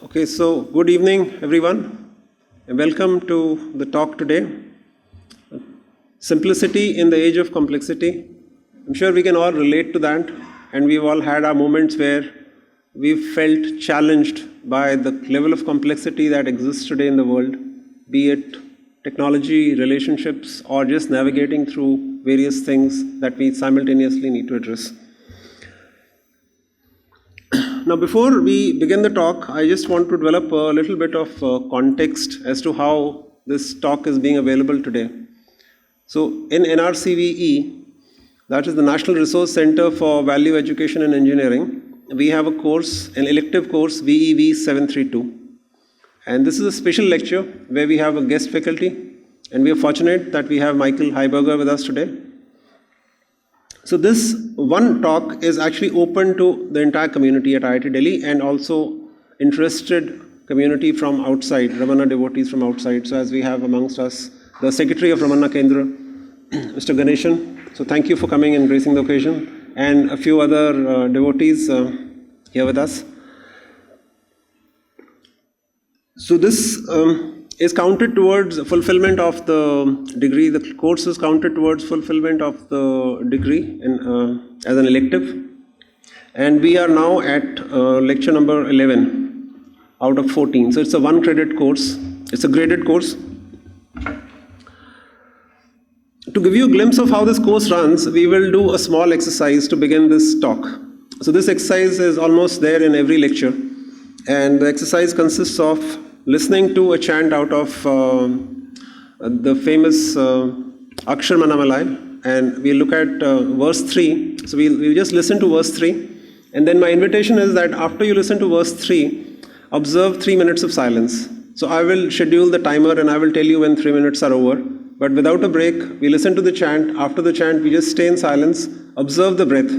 Okay, so good evening, everyone, and welcome to the talk today. Simplicity in the age of complexity. I'm sure we can all relate to that, and we've all had our moments where we've felt challenged by the level of complexity that exists today in the world, be it technology, relationships, or just navigating through various things that we simultaneously need to address. Now, before we begin the talk, I just want to develop a little bit of context as to how this talk is being available today. So, in NRCVEE, that is the National Resource Center for Value Education and Engineering, we have a course, an elective course, VEV 732. And this is a special lecture where we have a guest faculty, and we are fortunate that we have Michael Highburger with us today. So this one talk is actually open to the entire community at IIT Delhi and also interested community from outside, Ramana devotees from outside. So as we have amongst us the Secretary of Ramana Kendra, Mr. Ganeshan. So thank you for coming and gracing the occasion, and a few other devotees here with us. So this is counted towards fulfillment of the degree. The course is counted towards fulfillment of the degree as an elective. And we are now at lecture number 11 out of 14. So it's a 1 credit course. It's a graded course. To give you a glimpse of how this course runs, we will do a small exercise to begin this talk. So this exercise is almost there in every lecture. And the exercise consists of listening to a chant out of the famous Akshar Manamalai, and we'll look at verse 3. So we'll just listen to verse 3. And then my invitation is that after you listen to verse 3, observe 3 minutes of silence. So I will schedule the timer and I will tell you when 3 minutes are over. But without a break, we listen to the chant. After the chant, we just stay in silence, observe the breath.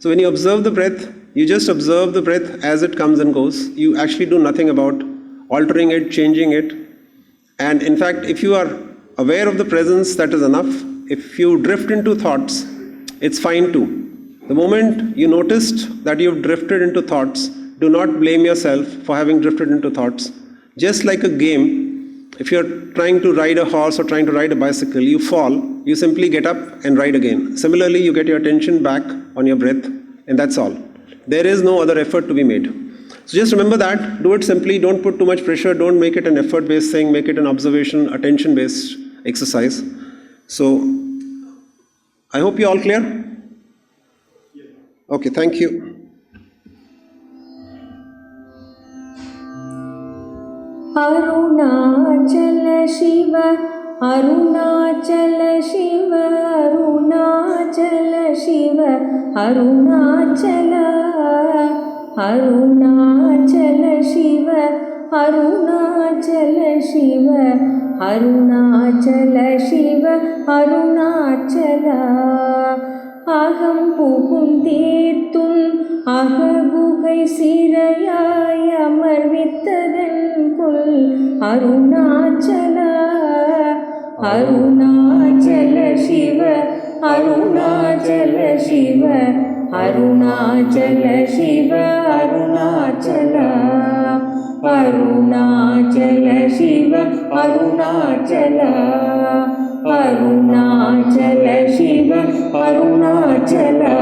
So when you observe the breath, you just observe the breath as it comes and goes. You actually do nothing about altering it, changing it. And in fact, if you are aware of the presence, that is enough. If you drift into thoughts, it's fine too. The moment you noticed that you've drifted into thoughts, do not blame yourself for having drifted into thoughts. Just like a game, if you're trying to ride a horse or trying to ride a bicycle, you fall, you simply get up and ride again. Similarly, you get your attention back on your breath, and that's all. There is no other effort to be made. So just remember that, do it simply, don't put too much pressure, don't make it an effort-based thing, make it an observation, attention-based exercise. So, I hope you're all clear? Okay, thank you. Arunachala Shiva, Arunachala Shiva, Arunachala Shiva, Arunachala, Arunachala Shiva, Arunachala Shiva, Arunachala Shiva, Arunachala. Aham Pukum Tirthum, Ahagugai Sirayai Amarvithadan Kul, Arunachala, Arunachala Shiva, Arunachala Shiva, Arunachala Shiva, Arunachala, Arunachala Shiva, Arunachala, Arunachala Shiva, Arunachala.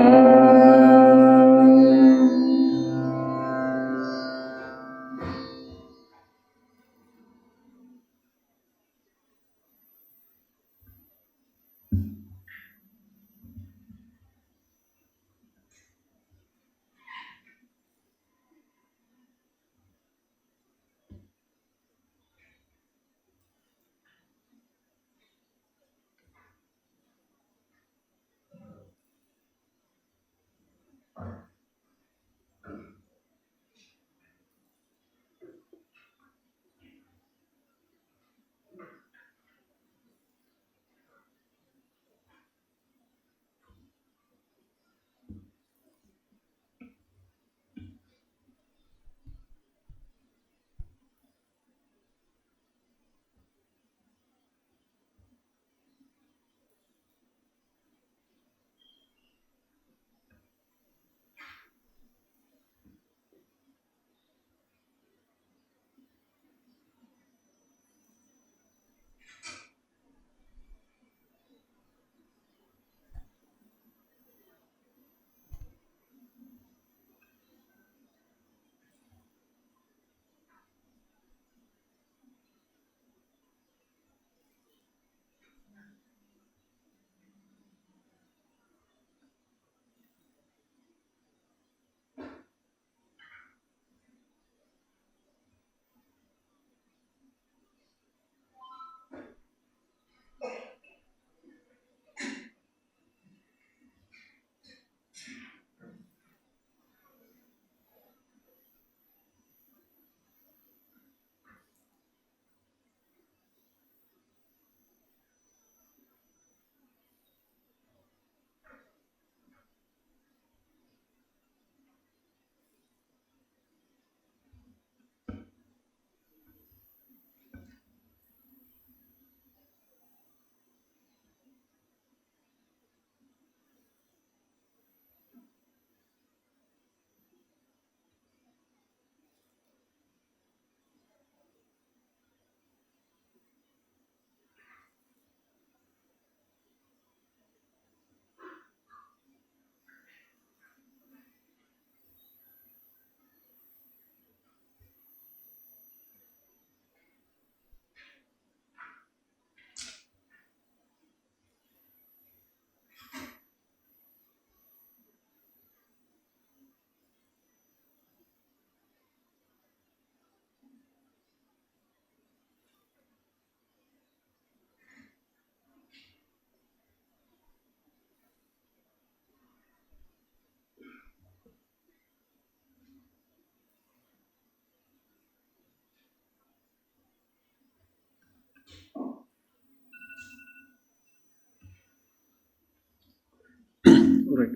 Right.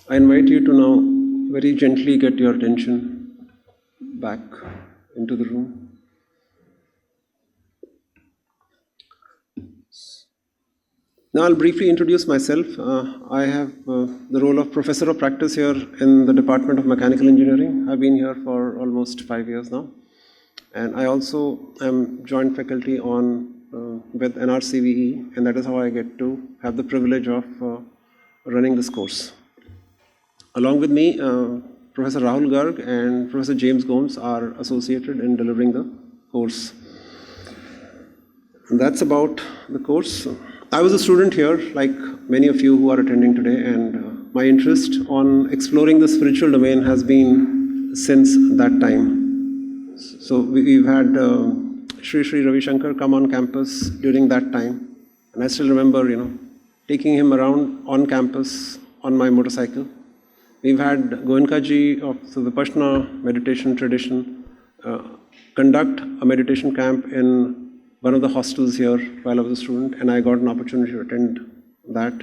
I invite you to now very gently get your attention back into the room. Now I'll briefly introduce myself. I have the role of Professor of Practice here in the Department of Mechanical Engineering. I've been here for almost 5 years now. And I also am joint faculty with NRCVEE, and that is how I get to have the privilege of running this course. Along with me, Professor Rahul Garg and Professor James Gomes are associated in delivering the course. And that's about the course. I was a student here, like many of you who are attending today, and my interest on exploring the spiritual domain has been since that time. So we've had Sri Ravi Shankar come on campus during that time, and I still remember, taking him around on campus on my motorcycle. We've had Goenka-ji of the Vipassana meditation tradition conduct a meditation camp in one of the hostels here while I was a student, and I got an opportunity to attend that,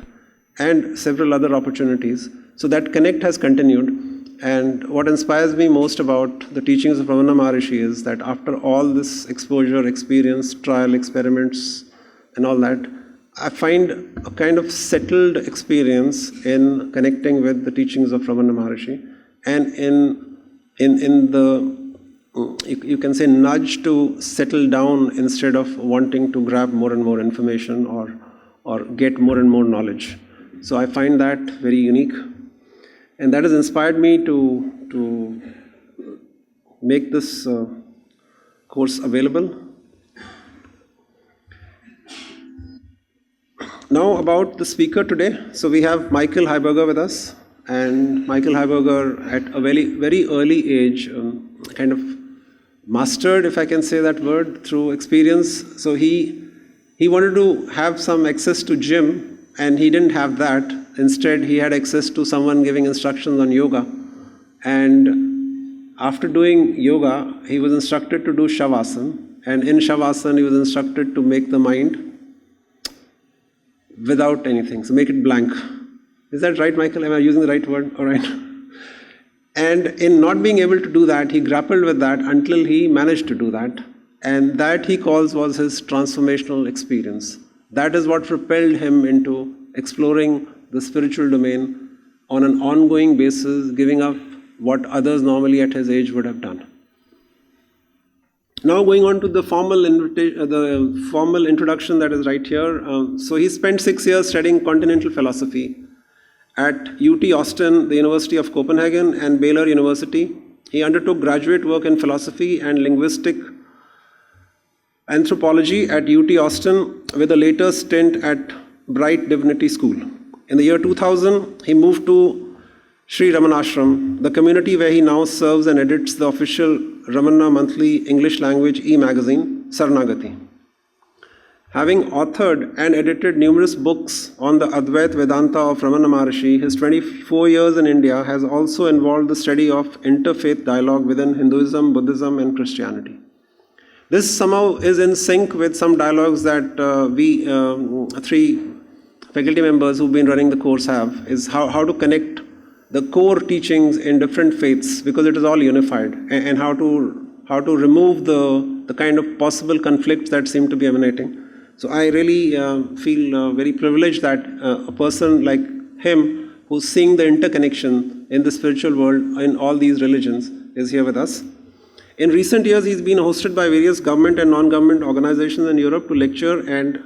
and several other opportunities. So that connect has continued. And what inspires me most about the teachings of Ramana Maharishi is that after all this exposure, experience, trial, experiments, and all that, I find a kind of settled experience in connecting with the teachings of Ramana Maharishi, and in the, you can say, nudge to settle down instead of wanting to grab more and more information or get more and more knowledge. So I find that very unique. And that has inspired me to make this course available. Now about the speaker today. So we have Michael Highburger with us. And Michael Highburger at a very, very early age kind of mastered, if I can say that word, through experience. So he wanted to have some access to gym, and he didn't have that. Instead, he had access to someone giving instructions on yoga. And after doing yoga, he was instructed to do Shavasana. And in Shavasana, he was instructed to make the mind without anything, so make it blank. Is that right, Michael? Am I using the right word? All right. And in not being able to do that, he grappled with that until he managed to do that. And that he calls was his transformational experience. That is what propelled him into exploring the spiritual domain on an ongoing basis, giving up what others normally at his age would have done. Now going on to the formal introduction that is right here. So he spent 6 years studying continental philosophy at UT Austin, the University of Copenhagen, and Baylor University. He undertook graduate work in philosophy and linguistic anthropology at UT Austin, with a later stint at Bright Divinity School. In the year 2000, he moved to Sri Ramanashram, the community where he now serves and edits the official Ramana monthly English language e-magazine, Saranagati. Having authored and edited numerous books on the Advaita Vedanta of Ramana Maharishi, his 24 years in India has also involved the study of interfaith dialogue within Hinduism, Buddhism, and Christianity. This somehow is in sync with some dialogues that we three faculty members who've been running the course have, is how to connect the core teachings in different faiths, because it is all unified, and how to remove the kind of possible conflicts that seem to be emanating. So I really feel very privileged that a person like him, who's seeing the interconnection in the spiritual world in all these religions, is here with us. In recent years, he's been hosted by various government and non-government organizations in Europe to lecture and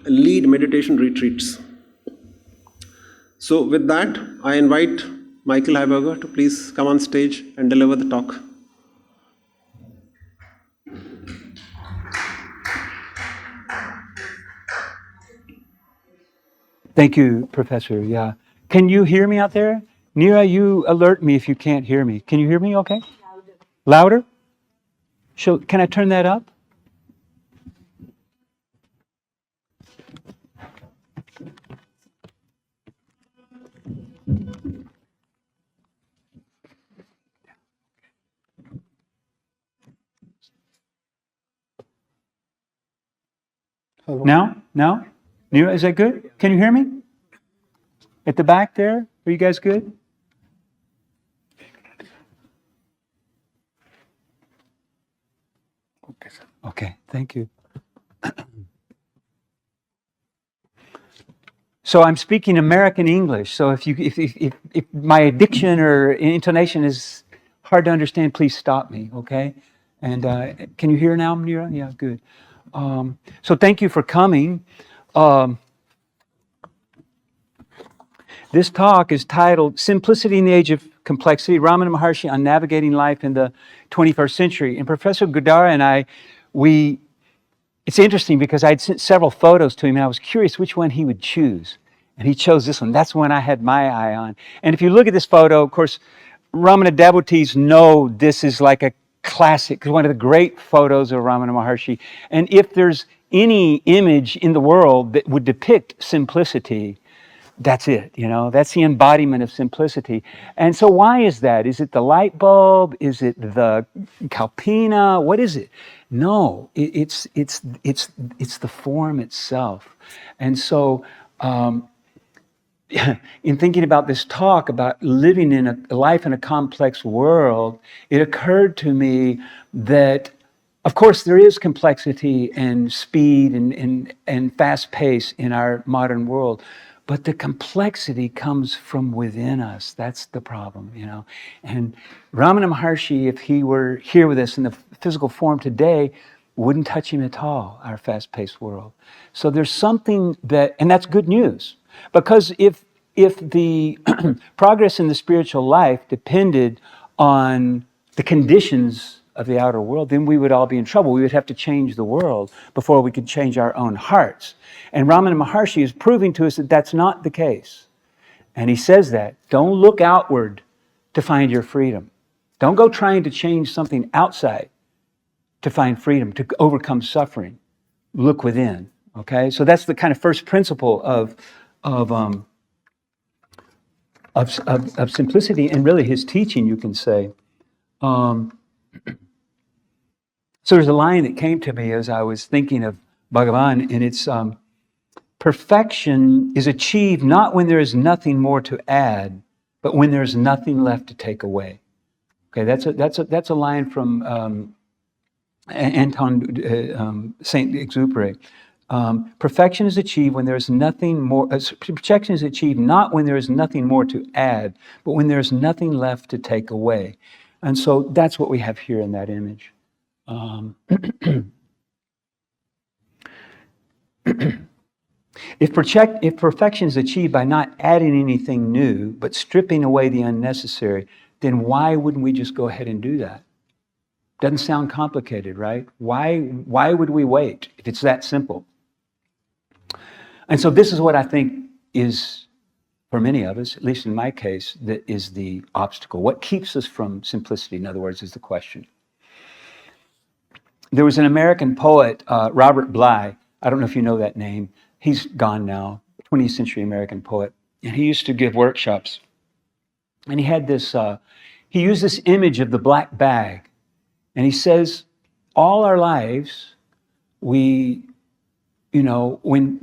lead meditation retreats. So with that, I invite Michael Highburger to please come on stage and deliver the talk. Thank you, Professor. Yeah. Can you hear me out there? Neera, you alert me if you can't hear me. Can you hear me okay? Louder? Can I turn that up? Hello. Now? Neera, is that good? Can you hear me? At the back there? Are you guys good? Okay, thank you. So I'm speaking American English. So if my diction or intonation is hard to understand, please stop me, okay? And can you hear now, Mira? Yeah, good. So thank you for coming. Um, This talk is titled Simplicity in the Age of Complexity, Ramana Maharshi on Navigating Life in the 21st Century. And Professor Gudara and I, it's interesting because I'd sent several photos to him and I was curious which one he would choose. And he chose this one. That's the one I had my eye on. And if you look at this photo, of course, Ramana devotees know this is like a classic, one of the great photos of Ramana Maharshi. And if there's any image in the world that would depict simplicity, that's it, that's the embodiment of simplicity. And so why is that? Is it the light bulb? Is it the Kalpina? What is it? No, it's the form itself. And so in thinking about this talk about living in a life in a complex world, it occurred to me that of course, there is complexity and speed and fast pace in our modern world, but the complexity comes from within us. That's the problem, And Ramana Maharshi, if he were here with us in the physical form today, wouldn't touch him at all, our fast-paced world. So there's something and that's good news, because if the progress in the spiritual life depended on the conditions of the outer world, then we would all be in trouble. We would have to change the world before we could change our own hearts. And Ramana Maharshi is proving to us that that's not the case. And he says that, don't look outward to find your freedom. Don't go trying to change something outside to find freedom, to overcome suffering. Look within, okay? So that's the kind of first principle of simplicity and really his teaching, you can say. So there's a line that came to me as I was thinking of Bhagavan, and it's perfection is achieved not when there is nothing more to add, but when there's nothing left to take away. Okay, that's a line from Anton Saint-Exupéry. Perfection is achieved when there is nothing more. Perfection is achieved not when there is nothing more to add, but when there is nothing left to take away. And so that's what we have here in that image. If perfection is achieved by not adding anything new, but stripping away the unnecessary, then why wouldn't we just go ahead and do that? Doesn't sound complicated, right? Why would we wait if it's that simple? And so this is what I think is, for many of us, at least in my case, that is the obstacle. What keeps us from simplicity, in other words, is the question. There was an American poet, Robert Bly. I don't know if you know that name. He's gone now, 20th century American poet. And he used to give workshops. And he had this, he used this image of the black bag. And he says, all our lives, when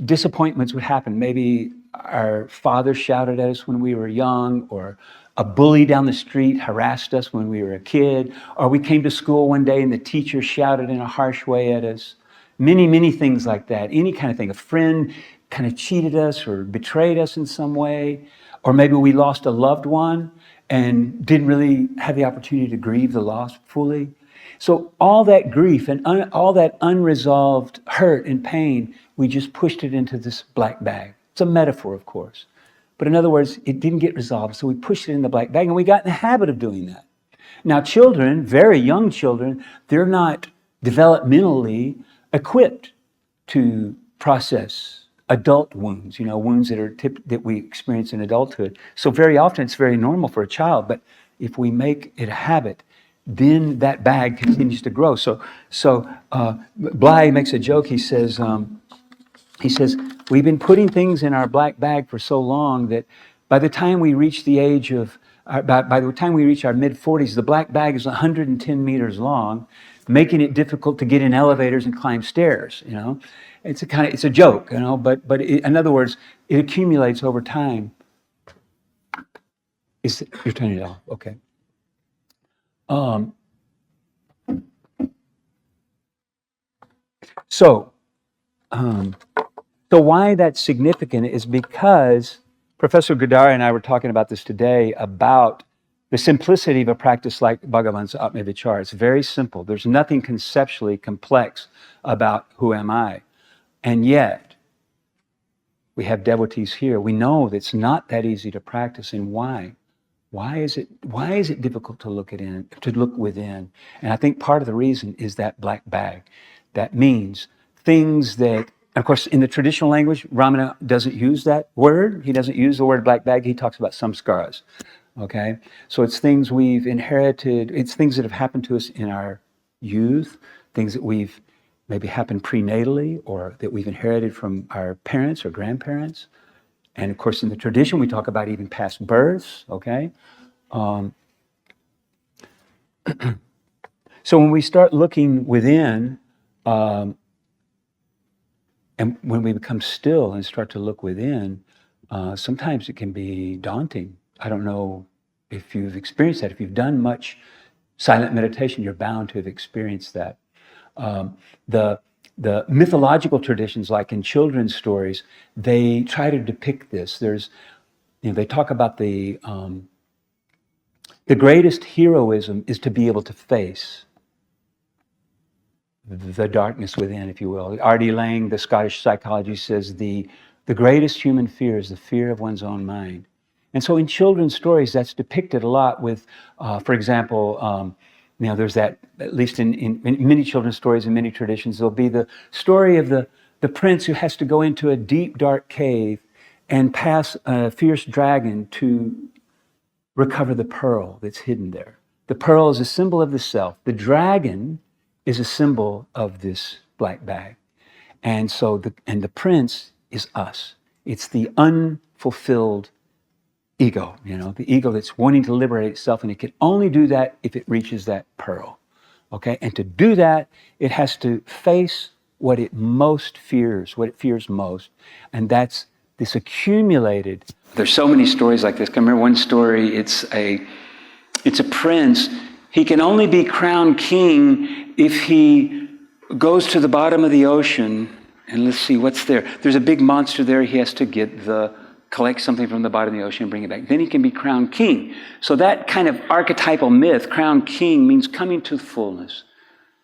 disappointments would happen, maybe our father shouted at us when we were young, or a bully down the street harassed us when we were a kid, or we came to school one day and the teacher shouted in a harsh way at us. Many, many things like that. Any kind of thing. A friend kind of cheated us or betrayed us in some way, or maybe we lost a loved one and didn't really have the opportunity to grieve the loss fully. So all that grief and all that unresolved hurt and pain, we just pushed it into this black bag. It's a metaphor, of course. But in other words, it didn't get resolved, so we pushed it in the black bag, and we got in the habit of doing that. Now children, very young children, they're not developmentally equipped to process adult wounds, wounds that we experience in adulthood. So very often it's very normal for a child, but if we make it a habit, then that bag continues to grow. So Bly makes a joke. He says, we've been putting things in our black bag for so long that by the time we reach the age of, by the time we reach our mid-40s, the black bag is 110 meters long, making it difficult to get in elevators and climb stairs. It's a joke, but in other words, it accumulates over time. You're turning it off, okay. So why that's significant is because Professor Gudari and I were talking about this today about the simplicity of a practice like Bhagavan's Atma-vichara. It's very simple. There's nothing conceptually complex about who am I. And yet, we have devotees here. We know that it's not that easy to practice. And why? Why is it difficult to look within? And I think part of the reason is that black bag. That means things that, of course, in the traditional language, Ramana doesn't use that word. He doesn't use the word black bag. He talks about samskaras. Okay? So it's things we've inherited. It's things that have happened to us in our youth, things that we've maybe happened prenatally or that we've inherited from our parents or grandparents. And of course, in the tradition, we talk about even past births, okay? So when we start looking within, and when we become still and start to look within, sometimes it can be daunting. I don't know if you've experienced that. If you've done much silent meditation, you're bound to have experienced that. The mythological traditions, like in children's stories, they try to depict this. They talk about the greatest heroism is to be able to face the darkness within, if you will. R.D. Laing, the Scottish psychologist, says the greatest human fear is the fear of one's own mind. And so in children's stories, that's depicted a lot with, for example, there's that, at least in many children's stories and many traditions, there'll be the story of the prince who has to go into a deep, dark cave and pass a fierce dragon to recover the pearl that's hidden there. The pearl is a symbol of the self. The dragon is a symbol of this black bag. And so the prince is us. It's the unfulfilled ego, the ego that's wanting to liberate itself, and it can only do that if it reaches that pearl, okay? And to do that, it has to face what it most fears, what it fears most, and that's this accumulated. There's so many stories like this. I remember one story, it's a prince. He can only be crowned king if he goes to the bottom of the ocean, and let's see, what's there? There's a big monster there. He has to collect something from the bottom of the ocean and bring it back. Then he can be crowned king. So that kind of archetypal myth, crowned king, means coming to fullness,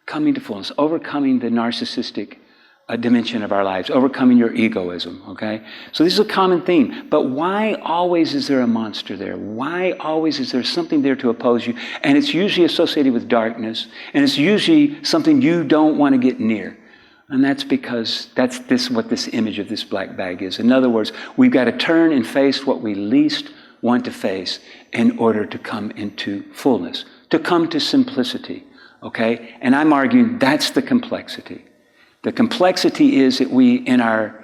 overcoming the narcissistic dimension of our lives, overcoming your egoism, okay? So this is a common theme. But why always is there a monster there? Why always is there something there to oppose you? And it's usually associated with darkness, and it's usually something you don't want to get near. And that's because that's what this image of this black bag is. In other words, we've got to turn and face what we least want to face in order to come into fullness, to come to simplicity, okay? And I'm arguing that's the complexity. The complexity is that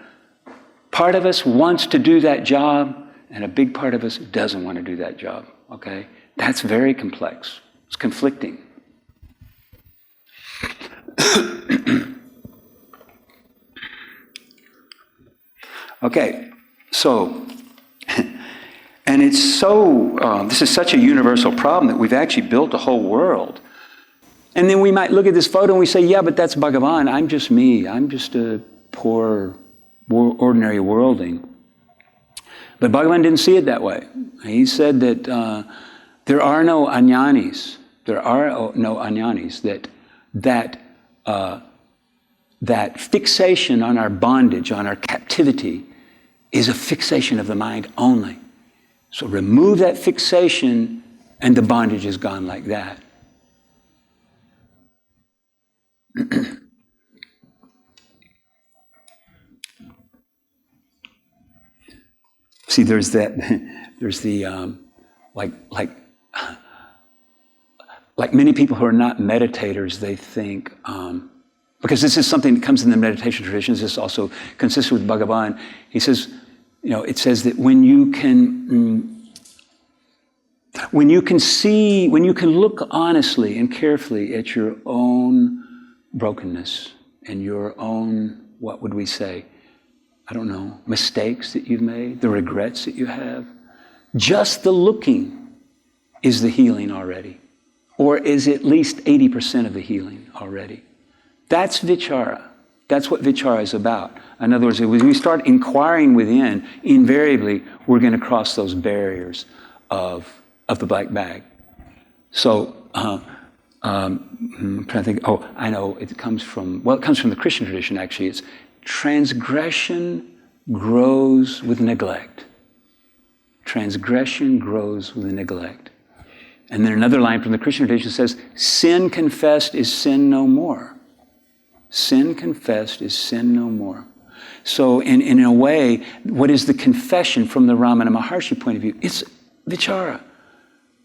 part of us wants to do that job, and a big part of us doesn't want to do that job, okay? That's very complex. It's conflicting. Okay, so, and it's so, this is such a universal problem that we've actually built a whole world. And then we might look at this photo and we say, yeah, but that's Bhagavan. I'm just me. I'm just a poor, ordinary worldling. But Bhagavan didn't see it that way. He said that there are no anyanis. There are no anyanis. That fixation on our bondage, on our captivity, is a fixation of the mind only. So remove that fixation and the bondage is gone like that. See, there's the like many people who are not meditators, they think, because this is something that comes in the meditation traditions, this also consistent with Bhagavan. He says, it says that when you can look honestly and carefully at your own brokenness and your own, what would we say? I don't know, mistakes that you've made, the regrets that you have. Just the looking is the healing already, or is at least 80% of the healing already. That's vichara. That's what vichara is about. In other words, if we start inquiring within, invariably, we're going to cross those barriers of the black bag. So, I'm trying to think, I know, it comes from the Christian tradition, actually. It's transgression grows with neglect. Transgression grows with neglect. And then another line from the Christian tradition says, sin confessed is sin no more. Sin confessed is sin no more. So in a way, what is the confession from the Ramana Maharshi point of view? It's vichara.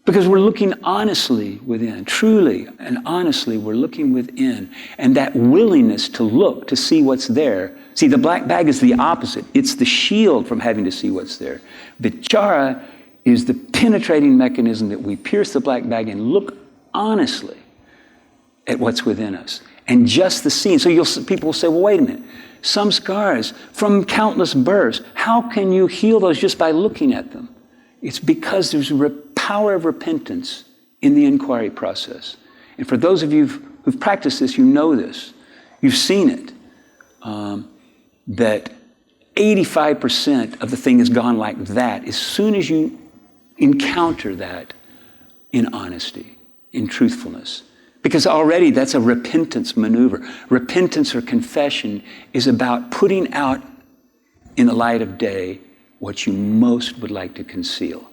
Because we're looking honestly within, truly and honestly, we're looking within. And that willingness to look, to see what's there. See, the black bag is the opposite. It's the shield from having to see what's there. Vichara is the penetrating mechanism that we pierce the black bag and look honestly at what's within us. And just the seeing. So people will say, well, wait a minute. Some scars from countless births, how can you heal those just by looking at them? It's because there's power of repentance in the inquiry process. And for those of you who've practiced this, you know this. You've seen it. That 85% of the thing has gone like that as soon as you encounter that in honesty, in truthfulness. Because already that's a repentance maneuver. Repentance or confession is about putting out in the light of day what you most would like to conceal.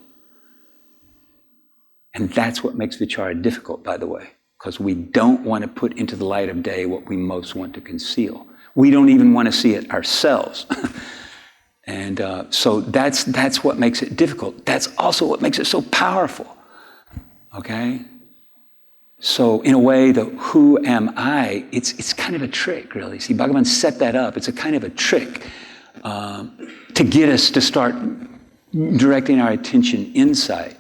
And that's what makes vichara difficult, by the way, because we don't want to put into the light of day what we most want to conceal. We don't even want to see it ourselves. And so that's what makes it difficult. That's also what makes it so powerful. Okay? So in a way, the who am I, it's kind of a trick, really. See, Bhagavan set that up. It's a kind of a trick to get us to start directing our attention inside.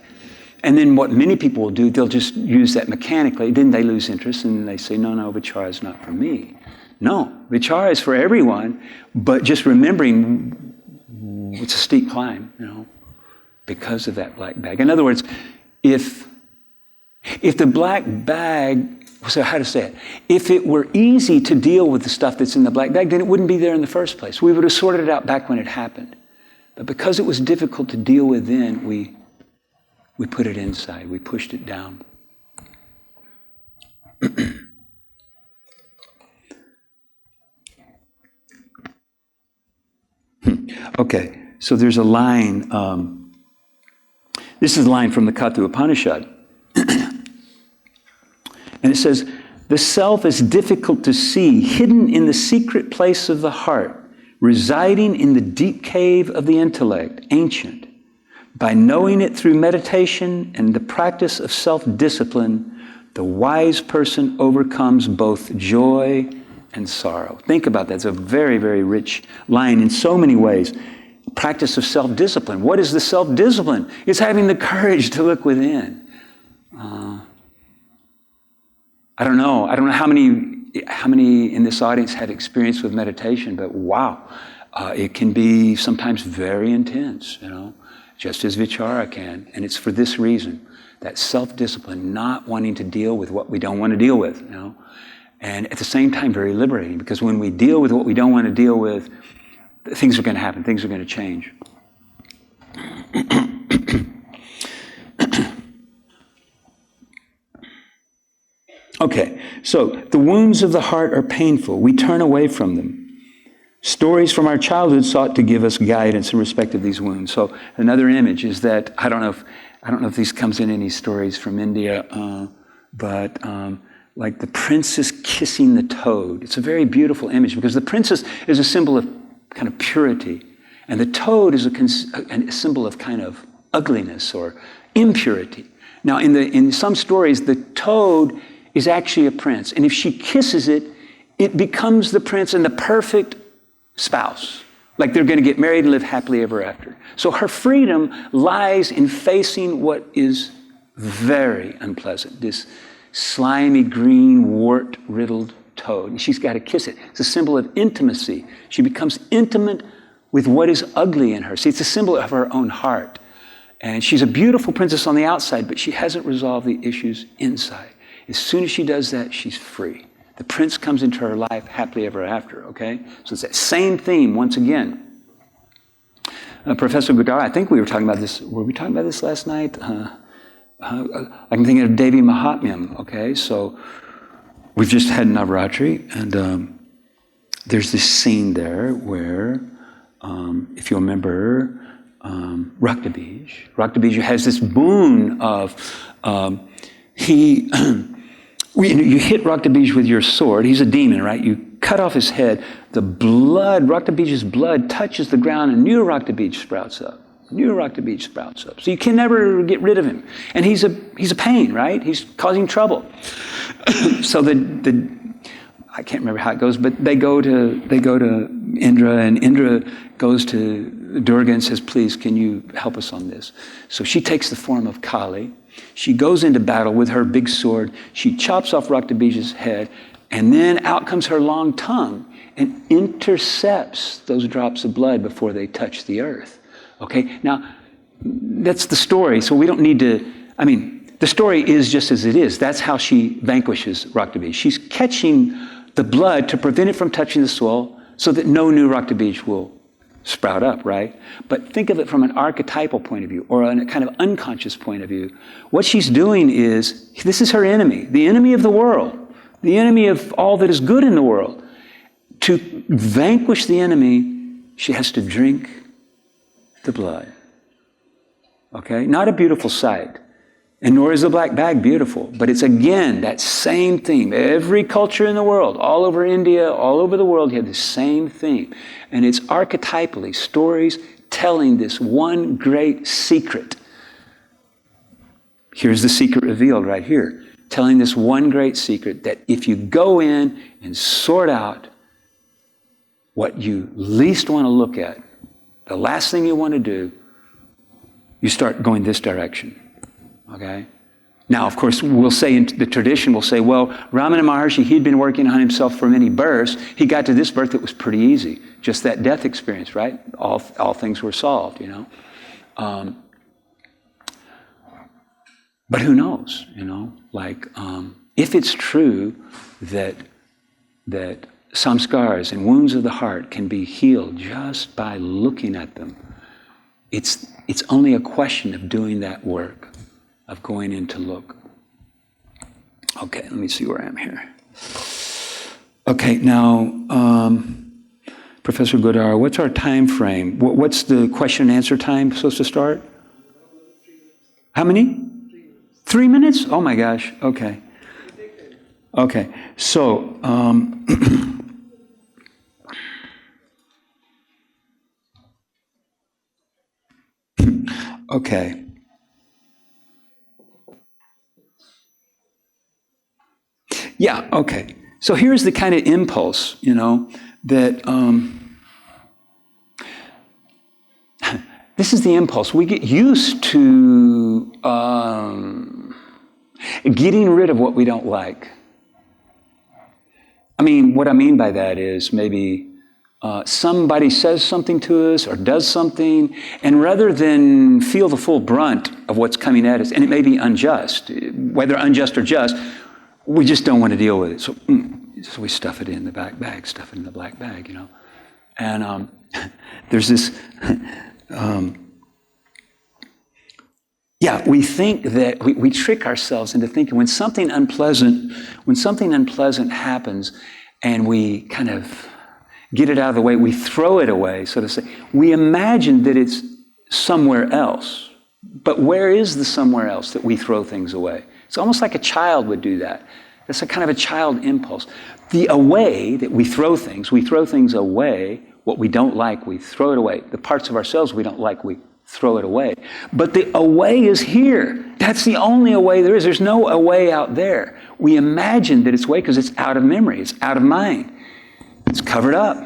And then what many people will do, they'll just use that mechanically. Then they lose interest and they say, no, vichara is not for me. No, vichara is for everyone, but just remembering it's a steep climb, because of that black bag. In other words, if the black bag, so how to say it, if it were easy to deal with the stuff that's in the black bag, then it wouldn't be there in the first place. We would have sorted it out back when it happened. But because it was difficult to deal with then, we put it inside. We pushed it down. Okay, so there's a line. This is a line from the Katha Upanishad. And it says, the self is difficult to see, hidden in the secret place of the heart, residing in the deep cave of the intellect, ancient. By knowing it through meditation and the practice of self-discipline, the wise person overcomes both joy and sorrow. Think about that. It's a very, very rich line in so many ways. Practice of self-discipline. What is the self-discipline? It's having the courage to look within. I don't know how many in this audience have experience with meditation, but wow, it can be sometimes very intense, just as vichara can. And it's for this reason, that self-discipline, not wanting to deal with what we don't want to deal with, And at the same time, very liberating, because when we deal with what we don't want to deal with, things are going to happen, things are going to change. Okay, so the wounds of the heart are painful. We turn away from them. Stories from our childhood sought to give us guidance in respect of these wounds. So another image is that, I don't know if this comes in any stories from India, but like the princess kissing the toad. It's a very beautiful image because the princess is a symbol of kind of purity, and the toad is a symbol of kind of ugliness or impurity. Now, in some stories, the toad is actually a prince, and if she kisses it, it becomes the prince and the perfect spouse. Like they're going to get married and live happily ever after. So her freedom lies in facing what is very unpleasant, this slimy, green, wart-riddled toad. And she's got to kiss it. It's a symbol of intimacy. She becomes intimate with what is ugly in her. See, it's a symbol of her own heart. And she's a beautiful princess on the outside, but she hasn't resolved the issues inside. As soon as she does that, she's free. The prince comes into her life happily ever after, okay? So it's that same theme once again. Professor Godard, I think we were talking about this. Were we talking about this last night? I'm thinking of Devi Mahatmyam, okay? So we've just had Navaratri, and there's this scene there where, if you remember, Raktabij has this boon of, you hit Raktabij with your sword. He's a demon, right? You cut off his head. The blood, Raktabij's blood, touches the ground, and new Raktabij sprouts up. New Raktabij sprouts up. So you can never get rid of him. And he's a pain, right? He's causing trouble. So I can't remember how it goes, but they go to Indra, and Indra goes to Durga and says, please, can you help us on this? So she takes the form of Kali. She goes into battle with her big sword. She chops off Raktabij's head, and then out comes her long tongue and intercepts those drops of blood before they touch the earth. Okay, now that's the story, so we don't need to, the story is just as it is. That's how she vanquishes Raktabij. She's catching the blood to prevent it from touching the soil so that no new Raktabij will sprout up, right? But think of it from an archetypal point of view or a kind of unconscious point of view. What she's doing is, this is her enemy, the enemy of the world, the enemy of all that is good in the world. To vanquish the enemy, she has to drink the blood. Okay? Not a beautiful sight. And nor is the black bag beautiful. But it's again that same theme. Every culture in the world, all over India, all over the world, you have the same theme. And it's archetypally stories telling this one great secret. Here's the secret revealed right here. Telling this one great secret that if you go in and sort out what you least want to look at, the last thing you want to do, you start going this direction. Okay? Now, of course, we'll say in the tradition, we'll say, well, Ramana Maharshi, he'd been working on himself for many births. He got to this birth that was pretty easy. Just that death experience, right? All things were solved, you know? But who knows, you know? Like, if it's true that samskars and wounds of the heart can be healed just by looking at them, it's only a question of doing that work, of going in to look. Okay, let me see where I am here. Okay, now, Professor Godard, what's our time frame? What's the question and answer time supposed to start? How many? 3 minutes? Oh my gosh, okay. Okay, so, okay. Yeah, okay. So here's the kind of impulse, you know, that this is the impulse. We get used to getting rid of what we don't like. I mean, what I mean by that is maybe somebody says something to us or does something, and rather than feel the full brunt of what's coming at us, and it may be unjust, whether unjust or just, we just don't want to deal with it. So we stuff it in the black bag, stuff it in the black bag, you know. And there's this, we think that we trick ourselves into thinking when something unpleasant happens and we kind of get it out of the way, we throw it away, so to say. We imagine that it's somewhere else. But where is the somewhere else that we throw things away? It's almost like a child would do that. That's a kind of a child impulse. The away that we throw things away. What we don't like, we throw it away. The parts of ourselves we don't like, we throw it away. But the away is here. That's the only away there is. There's no away out there. We imagine that it's away because it's out of memory. It's out of mind. It's covered up.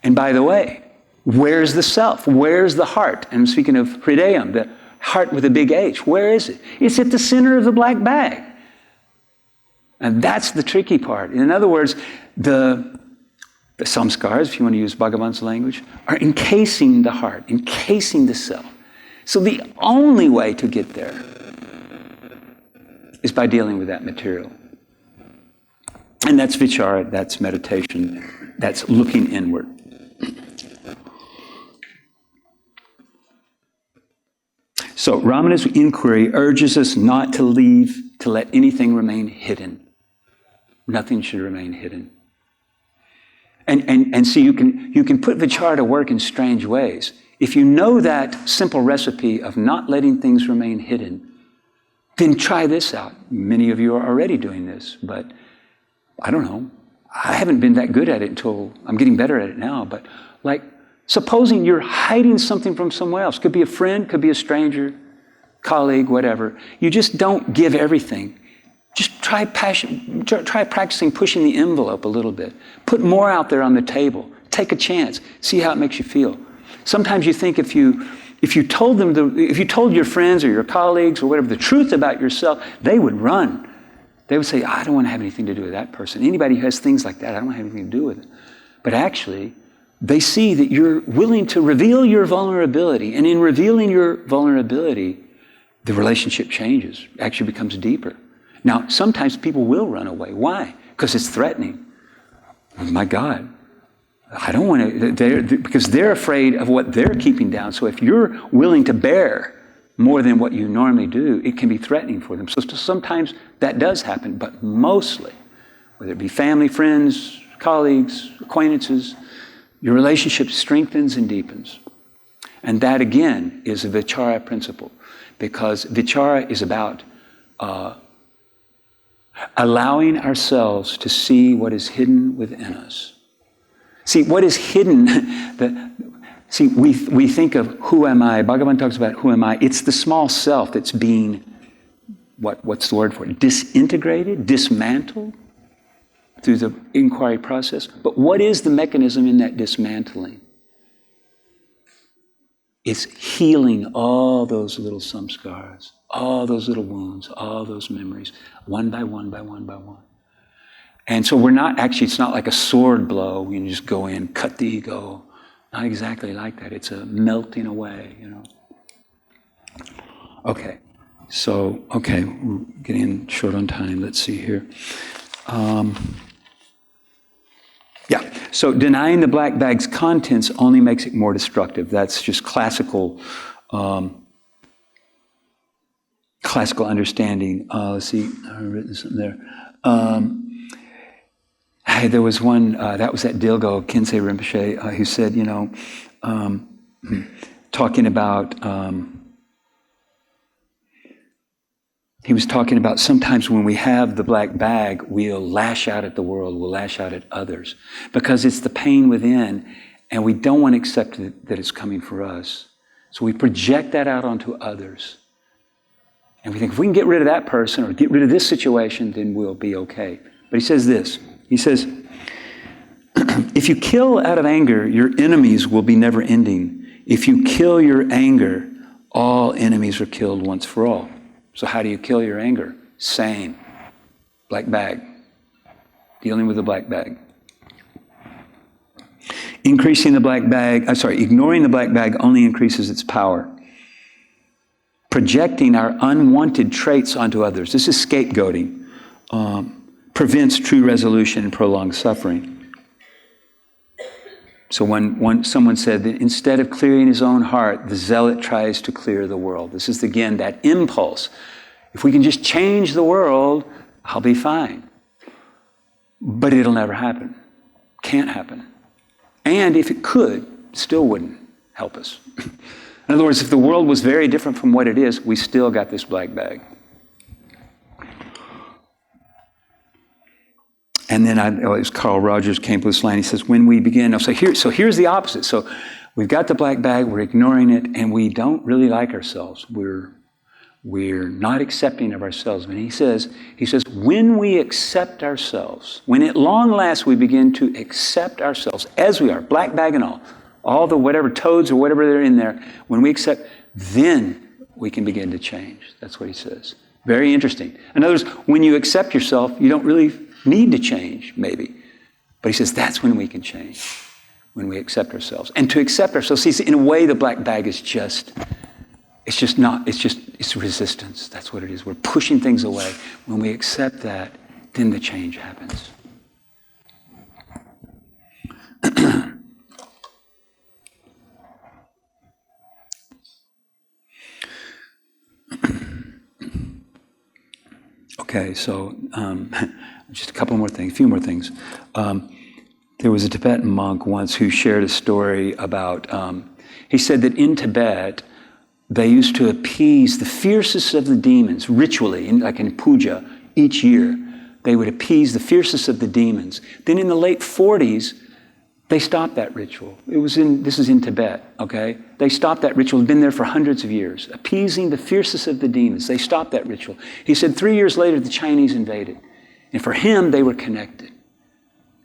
And by the way, where's the self? Where's the heart? And I'm speaking of Hridayam, the heart with a big H. Where is it? It's at the center of the black bag. And that's the tricky part. In other words, the samskars, if you want to use Bhagavan's language, are encasing the heart, encasing the self. So the only way to get there is by dealing with that material. And that's vichara, that's meditation, that's looking inward. So Ramana's inquiry urges us not to let anything remain hidden. Nothing should remain hidden. And see, you can put vichara to work in strange ways. If you know that simple recipe of not letting things remain hidden, then try this out. Many of you are already doing this, but I don't know. I haven't been that good at it until I'm getting better at it now. But like, supposing you're hiding something from someone else, could be a friend, could be a stranger, colleague, whatever. You just don't give everything. Just try practicing pushing the envelope a little bit. Put more out there on the table. Take a chance. See how it makes you feel. Sometimes you think if you told your friends or your colleagues or whatever the truth about yourself, they would run. They would say, I don't want to have anything to do with that person. Anybody who has things like that, I don't want to have anything to do with it. But actually, they see that you're willing to reveal your vulnerability. And in revealing your vulnerability, the relationship changes, actually becomes deeper. Now, sometimes people will run away. Why? Because it's threatening. My God, I don't want to, because they're afraid of what they're keeping down. So if you're willing to bear more than what you normally do, it can be threatening for them. So sometimes that does happen, but mostly, whether it be family, friends, colleagues, acquaintances, your relationship strengthens and deepens. And that, again, is a vichara principle, because vichara is about allowing ourselves to see what is hidden within us. See, what is hidden, we think of who am I? Bhagavan talks about who am I? It's the small self that's being, what's the word for it? Disintegrated, dismantled through the inquiry process. But what is the mechanism in that dismantling? It's healing all those little samskaras, all those little wounds, all those memories, one by one by one by one. And so it's not like a sword blow, you just go in, cut the ego. Not exactly like that. It's a melting away, Okay, we're getting short on time. Let's see here. So denying the black bag's contents only makes it more destructive. That's just classical understanding. Let's see, I've written something there. There was one, that was at Dilgo, Kensei Rinpoche, who said, talking about, he was talking about sometimes when we have the black bag, we'll lash out at the world, we'll lash out at others, because it's the pain within, and we don't want to accept that it's coming for us. So we project that out onto others. And we think, if we can get rid of that person or get rid of this situation, then we'll be okay. But he says this. He says, if you kill out of anger, your enemies will be never ending. If you kill your anger, all enemies are killed once for all. So how do you kill your anger? Same. Black bag. Dealing with the black bag. Ignoring the black bag only increases its power. Projecting our unwanted traits onto others. This is scapegoating. Prevents true resolution and prolonged suffering. So when someone said that instead of clearing his own heart, the zealot tries to clear the world. This is, again, that impulse. If we can just change the world, I'll be fine. But it'll never happen. Can't happen. And if it could, still wouldn't help us. In other words, if the world was very different from what it is, we still got this black bag. And then it was Carl Rogers came to this line. He says, when we begin, so here's the opposite. So we've got the black bag, we're ignoring it, and we don't really like ourselves. We're not accepting of ourselves. And he says, when we accept ourselves, when at long last we begin to accept ourselves as we are, black bag and all the whatever toads or whatever they're in there, when we accept, then we can begin to change. That's what he says. Very interesting. In other words, when you accept yourself, you don't really need to change, maybe. But he says that's when we can change, when we accept ourselves. And to accept ourselves, see, in a way, the black bag is just It's just not, it's resistance. That's what it is. We're pushing things away. When we accept that, then the change happens. Okay, so just a few more things. There was a Tibetan monk once who shared a story about, he said that in Tibet, they used to appease the fiercest of the demons ritually, like in puja, each year. They would appease the fiercest of the demons. Then in the late 40s, they stopped that ritual. This is in Tibet, okay? They stopped that ritual, been there for hundreds of years, appeasing the fiercest of the demons. They stopped that ritual. He said 3 years later, the Chinese invaded. And for him, they were connected.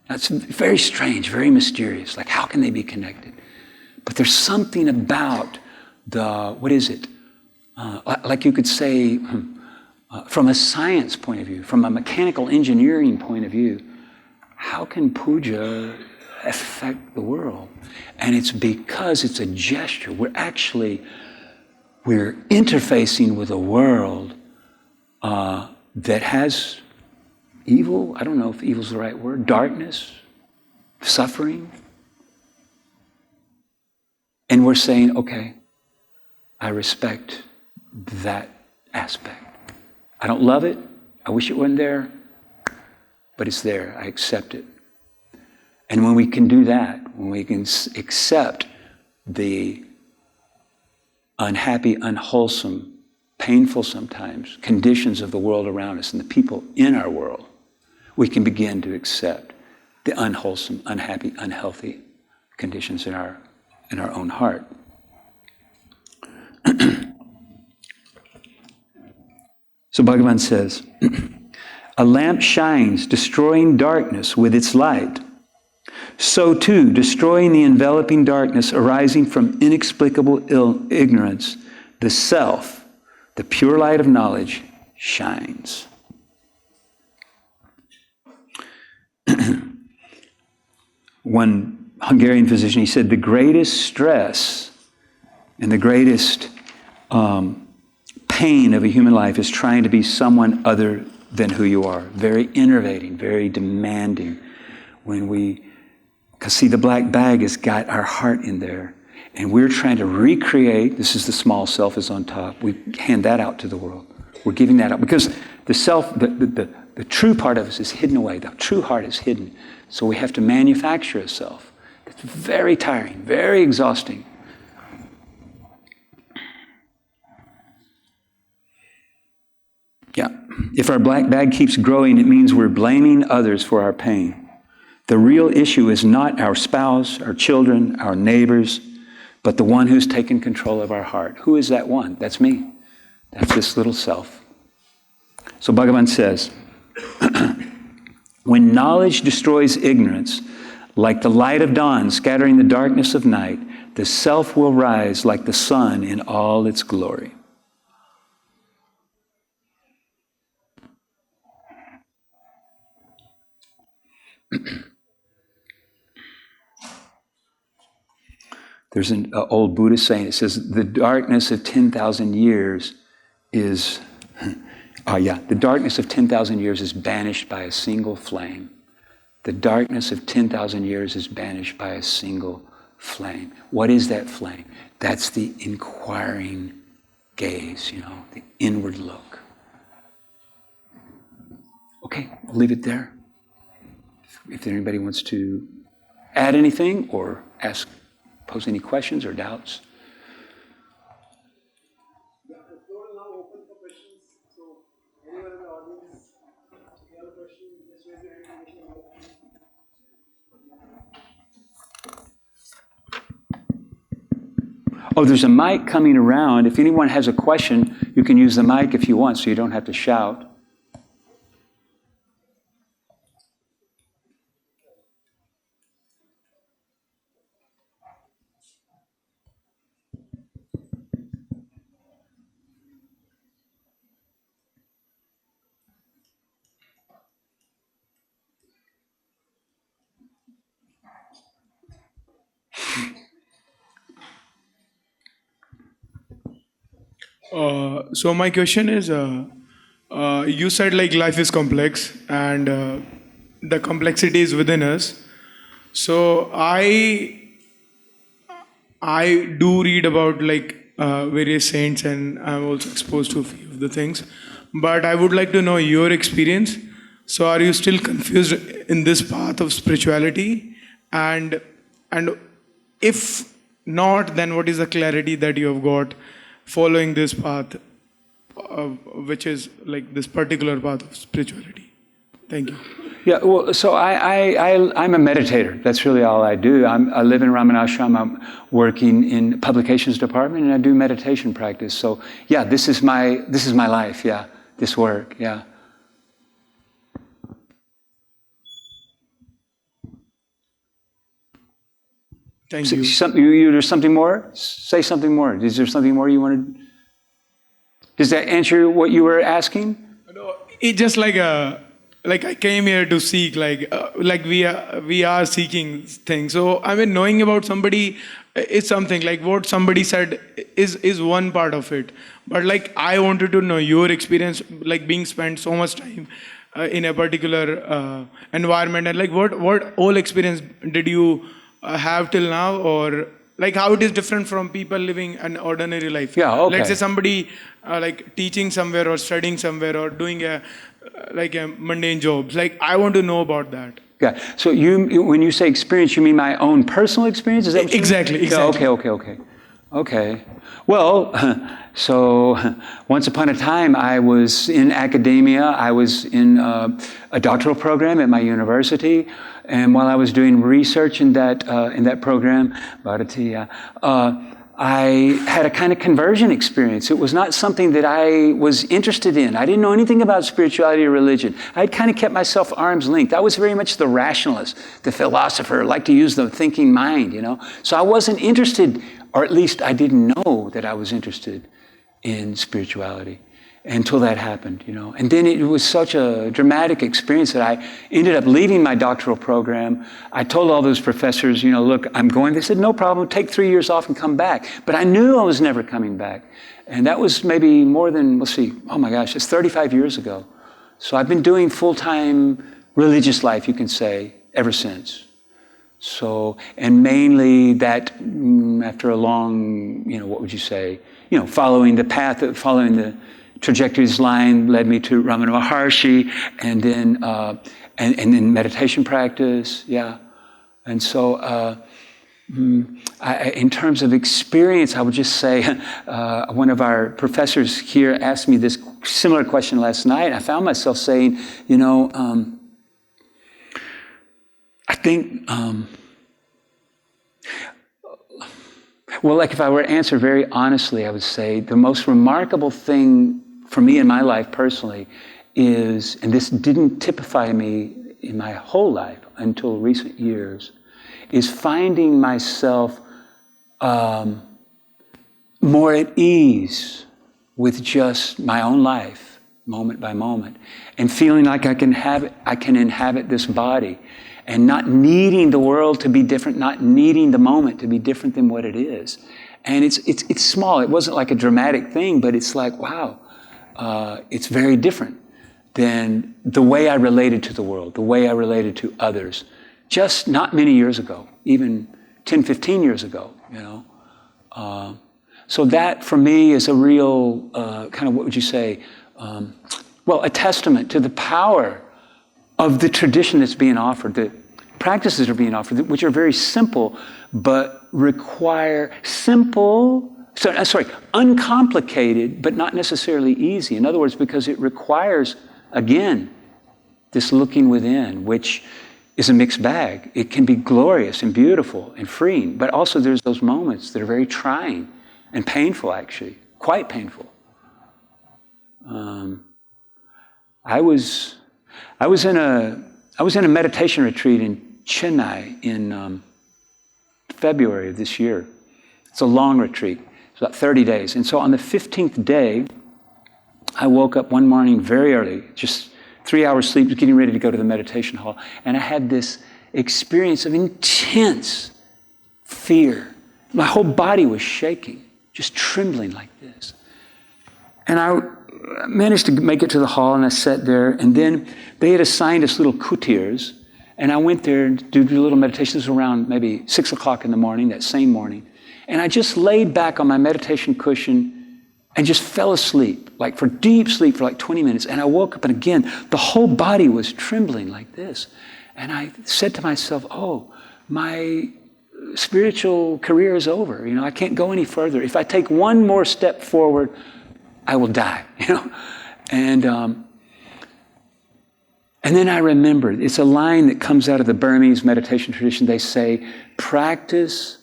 That's very strange, very mysterious. Like, how can they be connected? But there's something about like you could say, from a science point of view, from a mechanical engineering point of view, how can puja affect the world? And it's because it's a gesture. We're interfacing with a world that has evil. I don't know if evil's the right word. Darkness, suffering. And we're saying, okay, I respect that aspect. I don't love it. I wish it wasn't there. But it's there. I accept it. And when we can do that, when we can accept the unhappy, unwholesome, painful sometimes conditions of the world around us and the people in our world, we can begin to accept the unwholesome, unhappy, unhealthy conditions in our own heart. So Bhagavan says, a lamp shines, destroying darkness with its light. So too, destroying the enveloping darkness arising from inexplicable ignorance, the self, the pure light of knowledge, shines. One Hungarian physician, he said, the greatest stress and the greatest pain of a human life is trying to be someone other than who you are. Very innervating, very demanding. Because see, the black bag has got our heart in there. And we're trying to recreate, this is the small self is on top. We hand that out to the world. We're giving that out. Because the self, the true part of us is hidden away. The true heart is hidden. So we have to manufacture a self. It's very tiring, very exhausting. Yeah. If our black bag keeps growing, it means we're blaming others for our pain. The real issue is not our spouse, our children, our neighbors, but the one who's taken control of our heart. Who is that one? That's me. That's this little self. So Bhagavan says, when knowledge destroys ignorance, like the light of dawn scattering the darkness of night, the self will rise like the sun in all its glory. There's an old Buddhist saying, it says, the darkness of 10,000 years is, the darkness of 10,000 years is banished by a single flame. The darkness of 10,000 years is banished by a single flame. What is that flame? That's the inquiring gaze, the inward look. Okay, I'll leave it there. If anybody wants to add anything or pose any questions or doubts. The floor is now open for questions. So, anyone in the audience, if you have a question, just raise your hand and we can Oh, there's a mic coming around. If anyone has a question, you can use the mic if you want, so you don't have to shout. So my question is, you said like life is complex and the complexity is within us. So I do read about like various saints, and I'm also exposed to a few of the things. But I would like to know your experience. So are you still confused in this path of spirituality? And if not, then what is the clarity that you have got following this path, which is like this particular path of spirituality? Thank you. Yeah, well, so I'm a meditator. That's really all I do. I live in Ramanashram. I'm working in publications department, and I do meditation practice. So yeah, this is my life. Yeah, this work. Yeah. Thank you. There's something more? Say something more. Is there something more you wanted? Does that answer what you were asking? No, it's just like I came here to seek, like we are seeking things. So I mean, knowing about somebody is something. Like what somebody said is one part of it. But like I wanted to know your experience, like being spent so much time in a particular environment, and like what all experience did you have till now, or like how it is different from people living an ordinary life. Yeah, okay. Let's say somebody like teaching somewhere or studying somewhere or doing a mundane job. Like I want to know about that. Yeah. So when you say experience, you mean my own personal experience? Is that what you mean? Exactly. Yeah, okay. Well, so once upon a time, I was in academia. I was in a doctoral program at my university, and while I was doing research in that program, Bharatiya, I had a kind of conversion experience. It was not something that I was interested in. I didn't know anything about spirituality or religion. I'd kind of kept myself arm's length. I was very much the rationalist, the philosopher, like to use the thinking mind, So I wasn't interested, or at least I didn't know that I was interested in spirituality until that happened, And then it was such a dramatic experience that I ended up leaving my doctoral program. I told all those professors, look, I'm going. They said, no problem, take 3 years off and come back. But I knew I was never coming back. And that was maybe more than, oh my gosh, it's 35 years ago. So I've been doing full-time religious life, you can say, ever since. So, and mainly that after a long, what would you say, following the path, following the trajectories line led me to Ramana Maharshi, and then and then meditation practice, yeah. And so, in terms of experience, I would just say one of our professors here asked me this similar question last night. I found myself saying, I think. Well, like if I were to answer very honestly, I would say the most remarkable thing for me in my life personally is, and this didn't typify me in my whole life until recent years, is finding myself more at ease with just my own life, moment by moment, and feeling like I can inhabit this body, and not needing the world to be different, not needing the moment to be different than what it is. And it's small. It wasn't like a dramatic thing, but it's like, wow, it's very different than the way I related to the world, the way I related to others, just not many years ago, even 10, 15 years ago, So that, for me, is a real kind of, what would you say, a testament to the power of the tradition that's being offered, the practices that are being offered, which are very simple, but require uncomplicated, but not necessarily easy. In other words, because it requires, again, this looking within, which is a mixed bag. It can be glorious and beautiful and freeing, but also there's those moments that are very trying and painful, actually, quite painful. I was in a meditation retreat in Chennai in February of this year. It's a long retreat. It's about 30 days. And so on the 15th day, I woke up one morning very early, just 3 hours sleep, getting ready to go to the meditation hall. And I had this experience of intense fear. My whole body was shaking, just trembling like this. And I managed to make it to the hall, and I sat there, and then they had assigned us little coutiers, and I went there to do a little meditation. This was around maybe 6 o'clock in the morning, that same morning. And I just laid back on my meditation cushion and just fell asleep, like for deep sleep for like 20 minutes. And I woke up, and again, the whole body was trembling like this. And I said to myself, oh, my spiritual career is over. I can't go any further. If I take one more step forward, I will die, And then I remembered, it's a line that comes out of the Burmese meditation tradition. They say, practice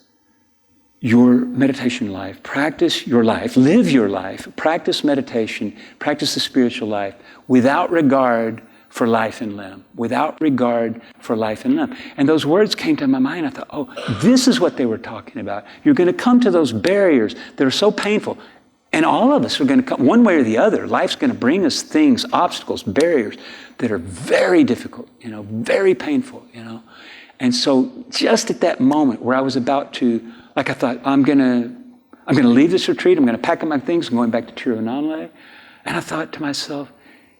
your meditation life, practice your life, live your life, practice meditation, practice the spiritual life without regard for life and limb, without regard for life and limb. And those words came to my mind. I thought, oh, this is what they were talking about. You're going to come to those barriers that are so painful. And all of us are going to come, one way or the other. Life's going to bring us things, obstacles, barriers that are very difficult, very painful, And so just at that moment where I was about to, I thought, I'm going to leave this retreat. I'm going to pack up my things. I'm going back to Tirunelveli. And I thought to myself,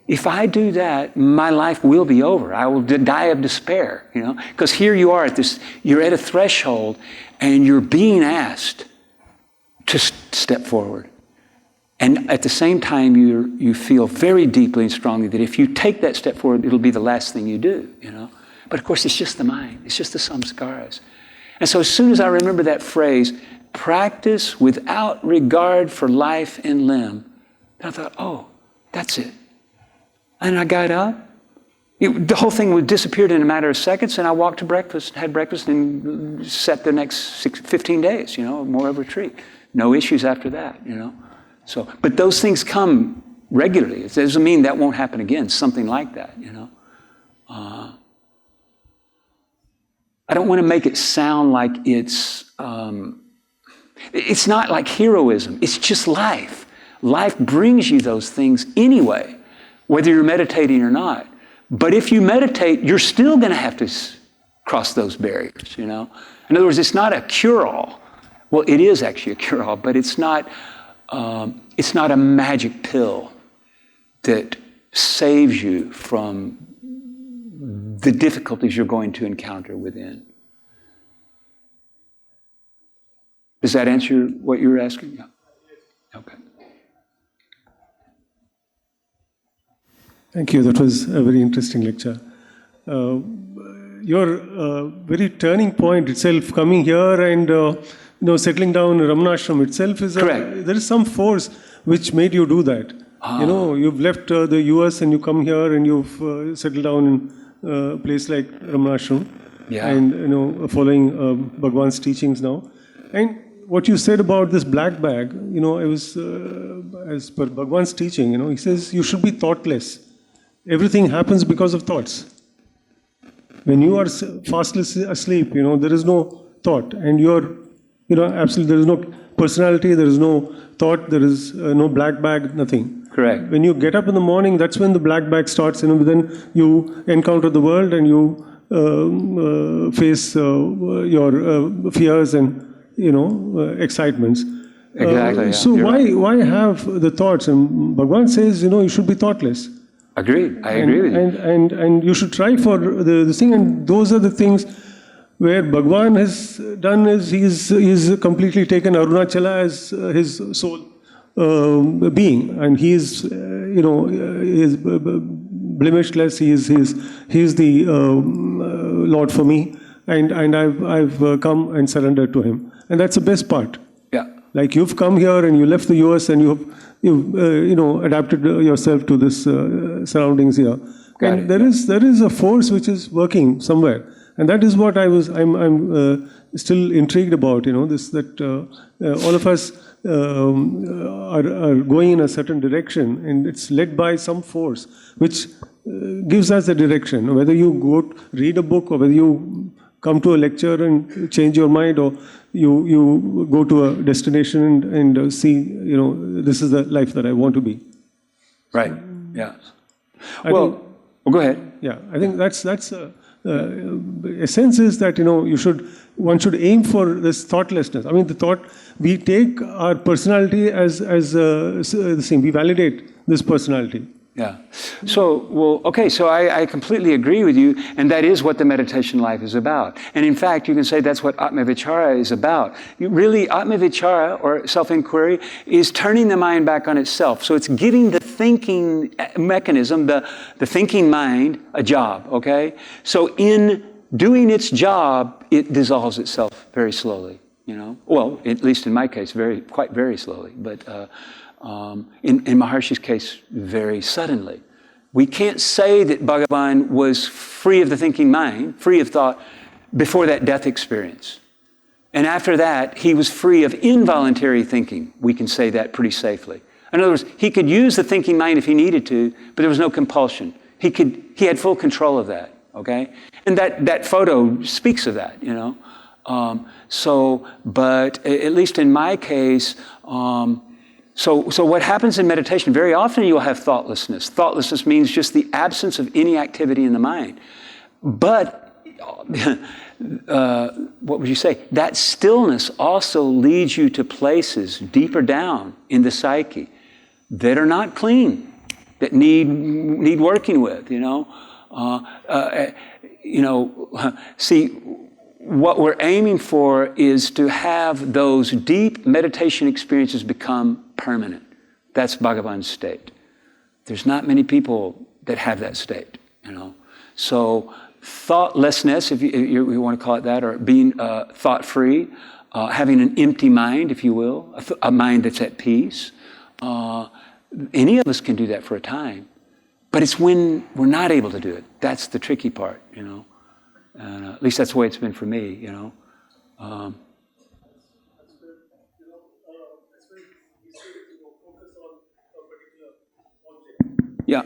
if I do that, my life will be over. I will die of despair, Because here you are you're at a threshold and you're being asked to step forward. And at the same time, you feel very deeply and strongly that if you take that step forward, it'll be the last thing you do, But of course, it's just the mind. It's just the samskaras. And so as soon as I remember that phrase, practice without regard for life and limb, I thought, oh, that's it. And I got up. The whole thing disappeared in a matter of seconds, and I walked to breakfast, had breakfast, and sat the next 15 days, more of a retreat. No issues after that, So, but those things come regularly. It doesn't mean that won't happen again, something like that, I don't want to make it sound like it's not like heroism. It's just life. Life brings you those things anyway, whether you're meditating or not. But if you meditate, you're still going to have to cross those barriers, In other words, it's not a cure-all. Well, it is actually a cure-all, but it's not a magic pill that saves you from the difficulties you're going to encounter within. Does that answer what you were asking? Yeah. Okay. Thank you. That was a very interesting lecture. Your very turning point itself, coming here and settling down in Ramanashram itself is correct. There is some force which made you do that. You've left the US and you come here and you've settled down in a place like Ramanashram, and following Bhagwan's teachings now. And what you said about this black bag, I was as per Bhagwan's teaching, he says you should be thoughtless. Everything happens because of thoughts. When you are fast asleep, there is no thought, and you're, absolutely, there is no personality, there is no thought, there is no black bag, nothing. Correct. When you get up in the morning, that's when the black bag starts. Then you encounter the world and you face your fears and excitements. Exactly. So why have the thoughts? And Bhagwan says, you should be thoughtless. Agreed. I agree with you. And you should try for the thing. And those are the things where Bhagwan has done is he's completely taken Arunachala as his sole being, and he is is blemishless. He is the Lord for me, and I've come and surrendered to him, and that's the best part. Yeah. Like you've come here and you left the US and you've adapted yourself to this surroundings here, and there is a force which is working somewhere. And that is what I'm still intrigued about, that all of us are going in a certain direction, and it's led by some force which gives us the direction. Whether you go read a book, or whether you come to a lecture and change your mind, or you go to a destination and see, this is the life that I want to be. Right. Yeah. Go ahead. Yeah, I think that's essence is that you should one should aim for this thoughtlessness. I mean, the thought, we take our personality as the same, we validate this personality. Yeah. So, well, okay, so I completely agree with you, and that is what the meditation life is about. And in fact, you can say that's what Atmavichara is about. Really, Atmavichara, or self-inquiry, is turning the mind back on itself. So it's giving the thinking mechanism, the thinking mind, a job, okay? So in doing its job, it dissolves itself very slowly, you know? Well, at least in my case, quite very slowly, but in Maharshi's case, very suddenly. We can't say that Bhagavan was free of the thinking mind, free of thought, before that death experience. And after that, he was free of involuntary thinking. We can say that pretty safely. In other words, he could use the thinking mind if he needed to, but there was no compulsion. He had full control of that, okay? And that photo speaks of that, you know? But at least in my case, so what happens in meditation, very often you'll have thoughtlessness. Thoughtlessness means just the absence of any activity in the mind. But, what would you say? That stillness also leads you to places deeper down in the psyche that are not clean, that need working with, you know. See, what we're aiming for is to have those deep meditation experiences become permanent. That's Bhagavan's state. There's not many people that have that state, you know. So thoughtlessness, if you want to call it that, or being thought-free, having an empty mind, if you will, a mind that's at peace. Any of us can do that for a time, but it's when we're not able to do it. That's the tricky part, you know. And at least that's the way it's been for me, you know. Yeah.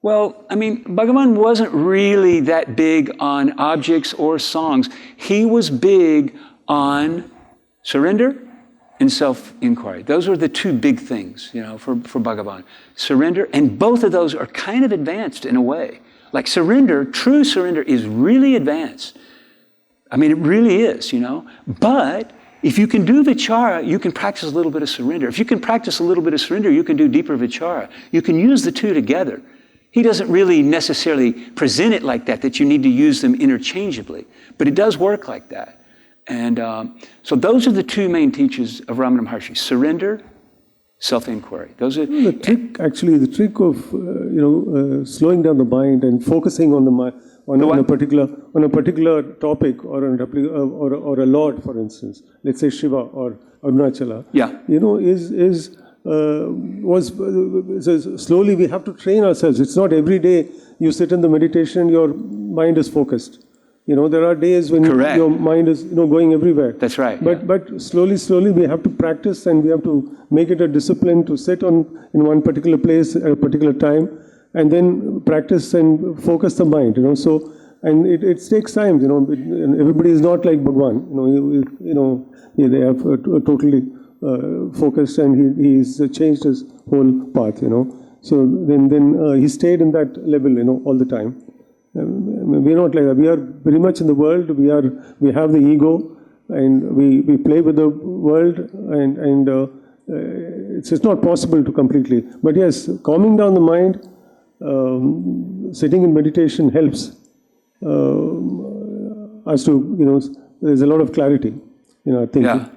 Well, I mean, Bhagavan wasn't really that big on objects or songs. He was big on surrender and self-inquiry. Those were the two big things, you know, for Bhagavan. Surrender, and both of those are kind of advanced in a way. Like surrender, true surrender is really advanced. I mean, it really is, you know. But if you can do vichara, you can practice a little bit of surrender. If you can practice a little bit of surrender, you can do deeper vichara. You can use the two together. He doesn't really necessarily present it like that you need to use them interchangeably. But it does work like that. And so those are the two main teachings of Ramana Maharshi: surrender, self-inquiry. Those are the trick of slowing down the mind and focusing on the mind on a particular topic or a lord, for instance. Let's say Shiva or Arunachala. Yeah. You know, so slowly we have to train ourselves. It's not every day you sit in the meditation, your mind is focused. You know, there are days when your mind is, going everywhere. That's right. But slowly we have to practice, and we have to make it a discipline to sit in one particular place at a particular time, and then practice and focus the mind. You know, so and it takes time. You know, and everybody is not like Bhagwan. They have totally focused, and he's changed his whole path. You know, so then he stayed in that level. All the time. We're not like that. We are very much in the world. We have the ego, and we play with the world, and it's not possible to completely. But yes, calming down the mind, sitting in meditation helps us to, there's a lot of clarity in our thinking. Yeah.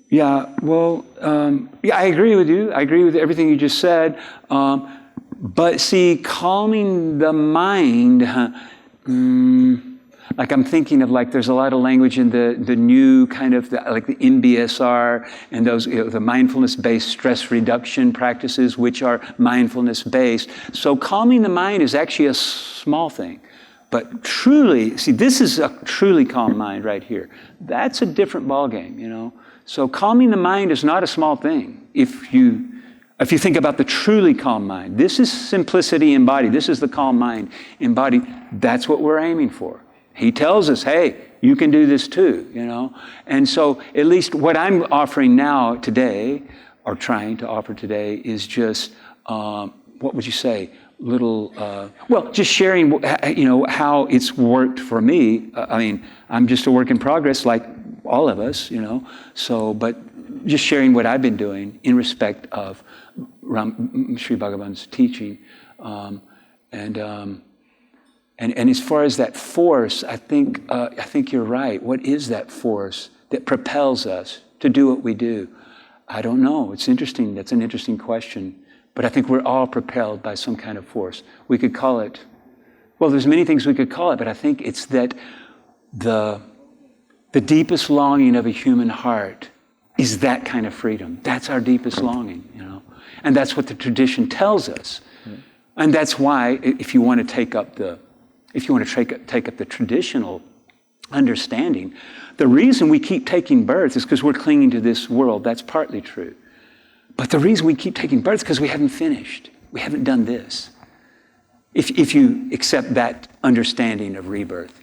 Yeah. Well, I agree with you. I agree with everything you just said. But see, calming the mind, like I'm thinking of, like, there's a lot of language in the new kind of, like the MBSR and those, the mindfulness-based stress reduction practices, which are mindfulness-based. So calming the mind is actually a small thing. But truly, see, this is a truly calm mind right here. That's a different ballgame, So calming the mind is not a small thing. If you think about the truly calm mind, this is simplicity embodied. This is the calm mind embodied. That's what we're aiming for. He tells us, hey, you can do this too, And so at least what I'm offering now today, or trying to offer today, is just what would you say, little, well, just sharing, how it's worked for me. I mean, I'm just a work in progress like all of us, so, but just sharing what I've been doing in respect of Sri Bhagavan's teaching. And as far as that force, I think you're right. What is that force that propels us to do what we do? I don't know. It's interesting. That's an interesting question. But I think we're all propelled by some kind of force. We could call it, well, there's many things we could call it, but I think it's that the deepest longing of a human heart is that kind of freedom. That's our deepest longing, And that's what the tradition tells us. And that's why, if you want to take up the traditional understanding, the reason we keep taking birth is because we're clinging to this world. That's partly true. But the reason we keep taking birth is because we haven't finished. We haven't done this. If you accept that understanding of rebirth,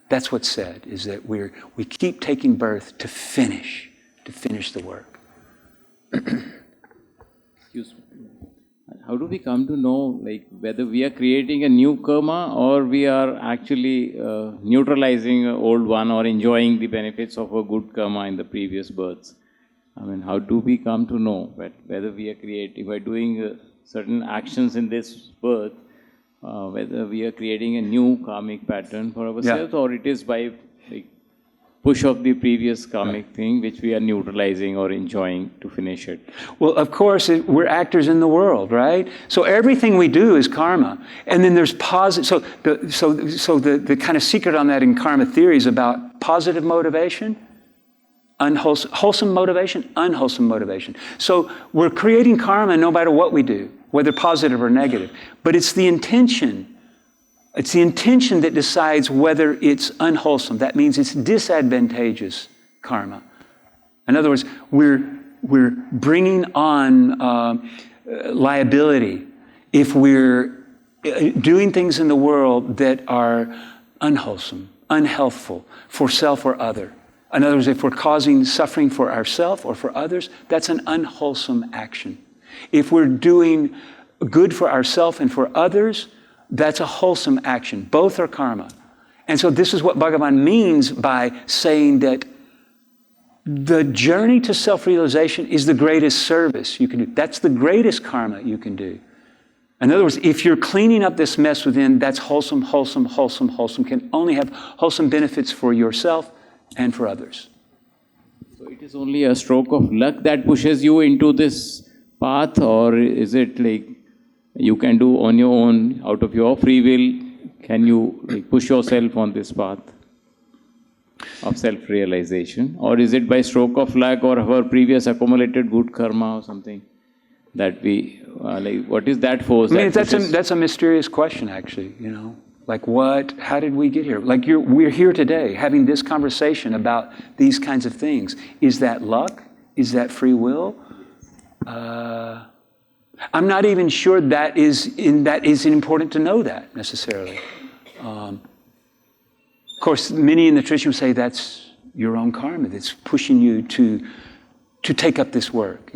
that's what's said, is that we keep taking birth to finish the work. Excuse me. How do we come to know, whether we are creating a new karma or we are actually neutralizing an old one or enjoying the benefits of a good karma in the previous births? I mean, how do we come to know whether we are doing certain actions in this birth, whether we are creating a new karmic pattern for ourselves, or it is by push of the previous karmic thing which we are neutralizing or enjoying to finish it? Well, of course, we're actors in the world, right? So everything we do is karma. And then there's positive, so the kind of secret on that in karma theory is about positive motivation, wholesome motivation, unwholesome motivation. So we're creating karma no matter what we do, whether positive or negative. But it's the intention. It's the intention that decides whether it's unwholesome. That means it's disadvantageous karma. In other words, we're bringing on liability if we're doing things in the world that are unwholesome, unhealthful for self or other. In other words, if we're causing suffering for ourselves or for others, that's an unwholesome action. If we're doing good for ourselves and for others, that's a wholesome action. Both are karma. And so this is what Bhagavan means by saying that the journey to self-realization is the greatest service you can do. That's the greatest karma you can do. In other words, if you're cleaning up this mess within, that's wholesome, wholesome, wholesome, wholesome, can only have wholesome benefits for yourself and for others. So it is only a stroke of luck that pushes you into this path, or is it you can do on your own, out of your free will, can you push yourself on this path of self-realization? Or is it by stroke of luck or our previous accumulated good karma or something that we, what is that force? I mean, that's a mysterious question, actually, how did we get here? We're here today having this conversation about these kinds of things. Is that luck? Is that free will? I'm not even sure that is important to know that necessarily. Of course, many in the tradition would say that's your own karma that's pushing you to take up this work,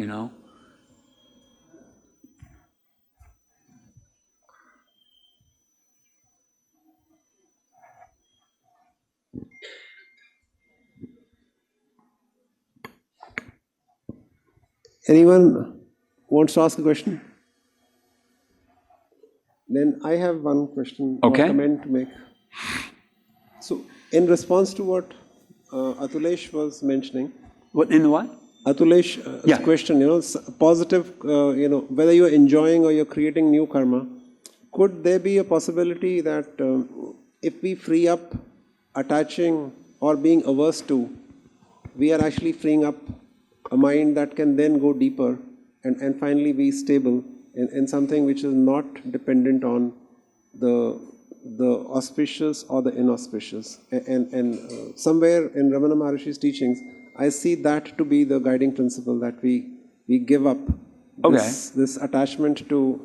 Anyone wants to ask a question? Then I have one question or comment to make. So, in response to what Atulesh was mentioning. In the what? Atulesh's question, positive, whether you're enjoying or you're creating new karma, could there be a possibility that if we free up attaching or being averse to, we are actually freeing up a mind that can then go deeper and finally be stable in something which is not dependent on the auspicious or the inauspicious. And somewhere in Ramana Maharishi's teachings, I see that to be the guiding principle, that we give up this attachment to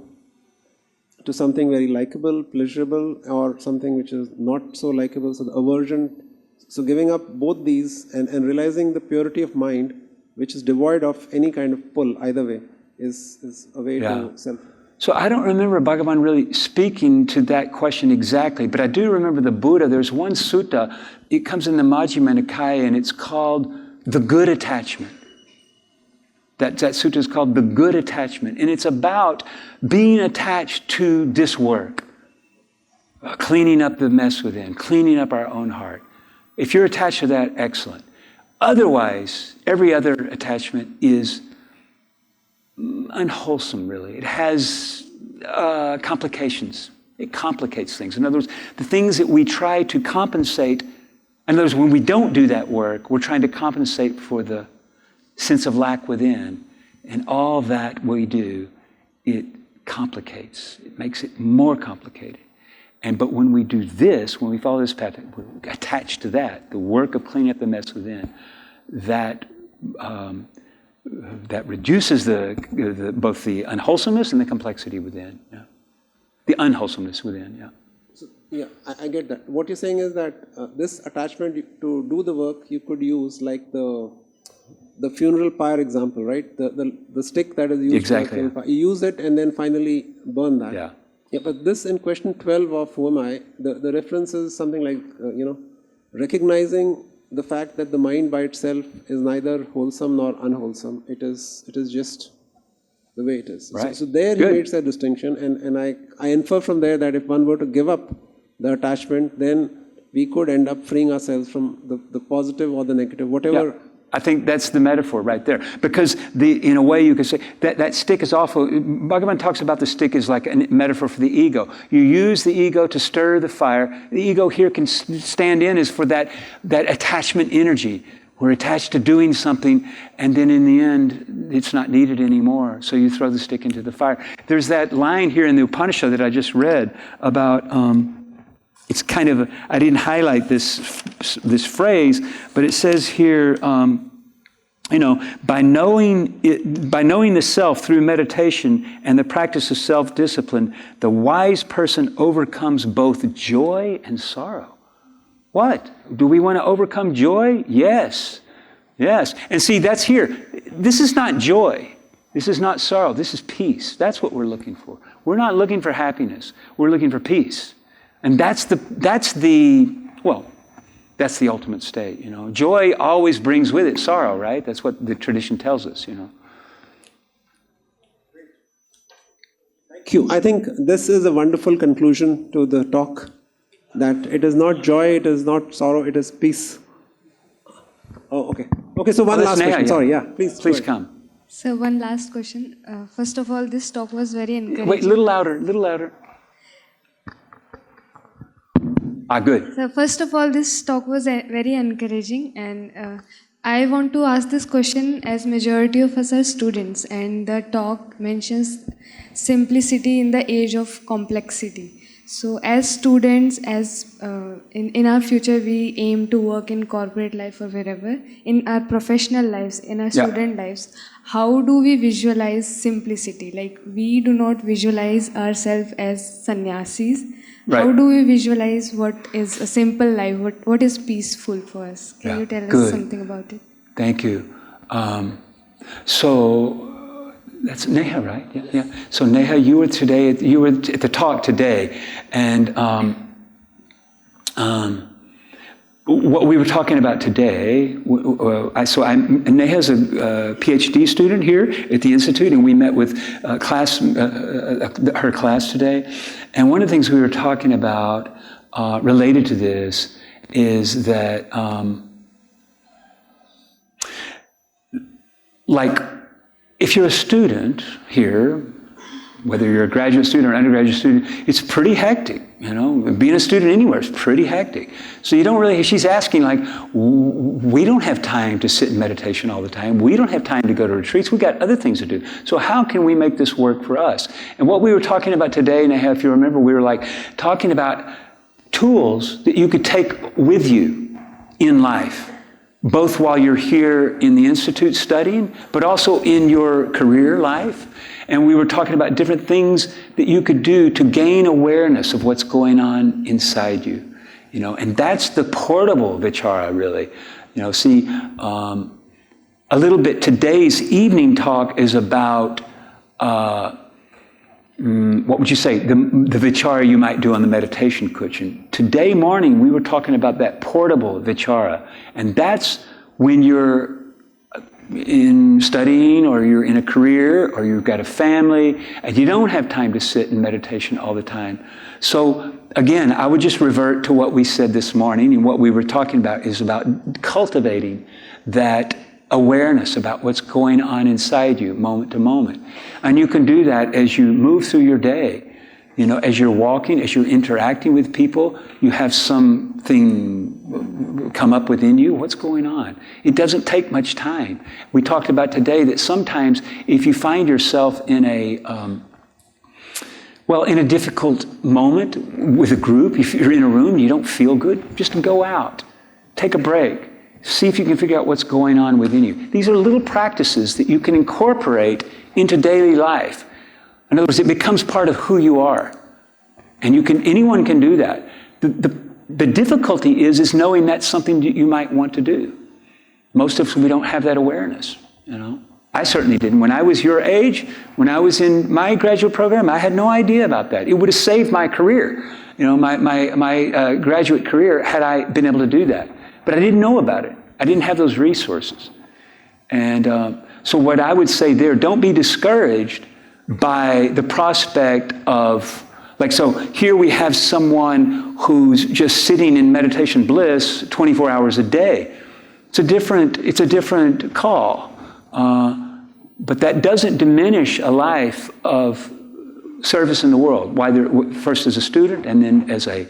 something very likable, pleasurable, or something which is not so likable, so the aversion. So giving up both these and realizing the purity of mind, which is devoid of any kind of pull either way, is a way to self. So I don't remember Bhagavan really speaking to that question exactly, but I do remember the Buddha. There's one sutta, it comes in the Majjhima Nikaya, and it's called the good attachment. That sutta is called the good attachment, and it's about being attached to this work, cleaning up the mess within, cleaning up our own heart. If you're attached to that, excellent. Otherwise, every other attachment is unwholesome, really. It has complications. It complicates things. In other words, the things that we try to compensate, in other words, when we don't do that work, we're trying to compensate for the sense of lack within. And all that we do, it complicates. It makes it more complicated. But when we do this, when we follow this path, we're attached to that, the work of cleaning up the mess within, that reduces both the unwholesomeness and the complexity within. Yeah. The unwholesomeness within. Yeah. So, yeah, I get that. What you're saying is that this attachment to do the work you could use like the funeral pyre example, right? The stick that is used exactly. for the funeral pyre. You use it and then finally burn that. Yeah. Yeah, but this in question 12 of Who Am I, the reference is something like, recognizing the fact that the mind by itself is neither wholesome nor unwholesome. It is just the way it is. Right. So there he makes that distinction, and I infer from there that if one were to give up the attachment, then we could end up freeing ourselves from the positive or the negative, whatever. Yeah. I think that's the metaphor right there. Because in a way you could say that stick is awful. Bhagavan talks about the stick as like a metaphor for the ego. You use the ego to stir the fire. The ego here can stand in as for that attachment energy. We're attached to doing something, and then in the end, it's not needed anymore. So you throw the stick into the fire. There's that line here in the Upanishad that I just read about, it's kind of, I didn't highlight this phrase, but it says here, by knowing the self through meditation and the practice of self-discipline, the wise person overcomes both joy and sorrow. What? Do we want to overcome joy? Yes. Yes. And see, that's here. This is not joy. This is not sorrow. This is peace. That's what we're looking for. We're not looking for happiness. We're looking for peace. And that's the ultimate state, Joy always brings with it sorrow, right? That's what the tradition tells us, Thank you. I think this is a wonderful conclusion to the talk, that it is not joy, it is not sorrow, it is peace. Oh, okay. Okay, so one last question. Yeah. Sorry, yeah, please come. So one last question. First of all, this talk was very encouraging. Wait, a little louder. Good. So first of all, this talk was very encouraging, and I want to ask this question as majority of us are students, and the talk mentions simplicity in the age of complexity. So as students, in our future, we aim to work in corporate life or wherever, in our professional lives, in our student lives, how do we visualize simplicity? Like, we do not visualize ourselves as sannyasis. Right. How do we visualize what is a simple life? What is peaceful for us? Can you tell us something about it? Thank you. So that's Neha, right? Yeah. So Neha, you were at the talk today, and what we were talking about today. Neha's a PhD student here at the Institute, and we met with her class today. And one of the things we were talking about related to this is that, if you're a student here, whether you're a graduate student or undergraduate student, it's pretty hectic. Being a student anywhere is pretty hectic. So she's asking we don't have time to sit in meditation all the time. We don't have time to go to retreats. We've got other things to do. So how can we make this work for us? And what we were talking about today, Neha, if you remember, we were talking about tools that you could take with you in life, both while you're here in the Institute studying, but also in your career life. And we were talking about different things that you could do to gain awareness of what's going on inside you. And that's the portable vichara, really. A little bit, today's evening talk is about what would you say, the vichara you might do on the meditation cushion. Today morning, we were talking about that portable vichara, and that's when you're in studying, or you're in a career, or you've got a family, and you don't have time to sit in meditation all the time. So again, I would just revert to what we said this morning, and what we were talking about is about cultivating that awareness about what's going on inside you moment to moment. And you can do that as you move through your day. You know, as you're walking, as you're interacting with people, you have something come up within you. What's going on? It doesn't take much time. We talked about today that sometimes if you find yourself in a in a difficult moment with a group, if you're in a room and you don't feel good, just go out, take a break, see if you can figure out what's going on within you. These are little practices that you can incorporate into daily life. In other words, it becomes part of who you are. And anyone can do that. The difficulty is knowing that's something that you might want to do. Most of us, we don't have that awareness, you know. I certainly didn't. When I was your age, when I was in my graduate program, I had no idea about that. It would have saved my career, you know, my graduate career, had I been able to do that. But I didn't know about it. I didn't have those resources. And so what I would say there, don't be discouraged by the prospect of, like, so here we have someone who's just sitting in meditation bliss 24 hours a day. It's a different call. But that doesn't diminish a life of service in the world, first as a student and then as a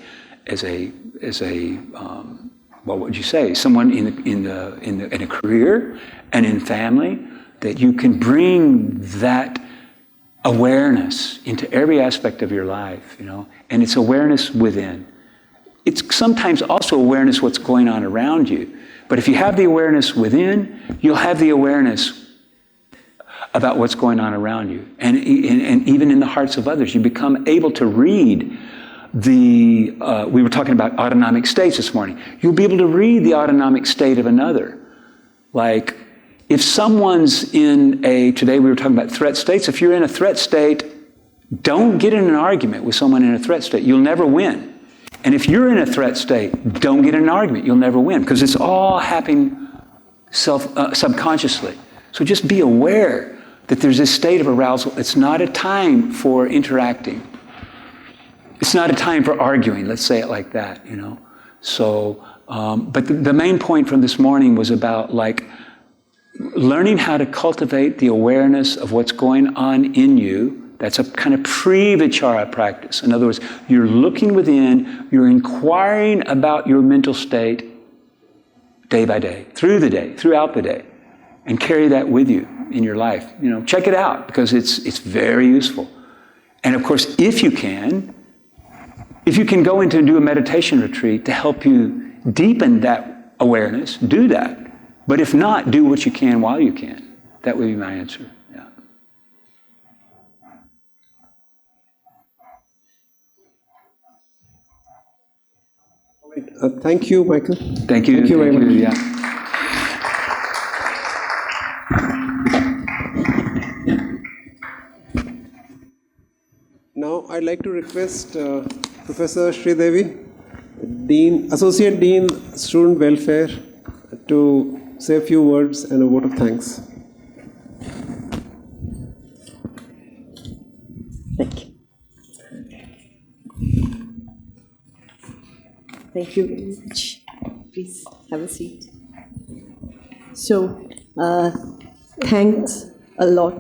what would you say? Someone in a career and in family, that you can bring that awareness into every aspect of your life, you know, and it's awareness within. It's sometimes also awareness what's going on around you. But if you have the awareness within, you'll have the awareness about what's going on around you. And even in the hearts of others, you become able to read we were talking about autonomic states this morning. You'll be able to read the autonomic state of another. Like, if someone's today we were talking about threat states, if you're in a threat state, don't get in an argument with someone in a threat state. You'll never win. And if you're in a threat state, don't get in an argument. You'll never win, because it's all happening subconsciously. So just be aware that there's this state of arousal. It's not a time for interacting. It's not a time for arguing, let's say it like that, you know. So, but the main point from this morning was about, like, learning how to cultivate the awareness of what's going on in you. That's a kind of pre-vichara practice. In other words, you're looking within, you're inquiring about your mental state day by day, throughout the day, and carry that with you in your life. You know, check it out, because it's very useful. And of course, if you can go into and do a meditation retreat to help you deepen that awareness, do that. But if not, do what you can while you can. That would be my answer. Yeah. Thank you, Michael. Thank you. Thank you very much. Yeah. Now, I'd like to request Professor Sridevi, Associate Dean, Student Welfare, to say a few words and a vote of thanks. Thank you. Thank you very much. Please have a seat. So, thanks a lot.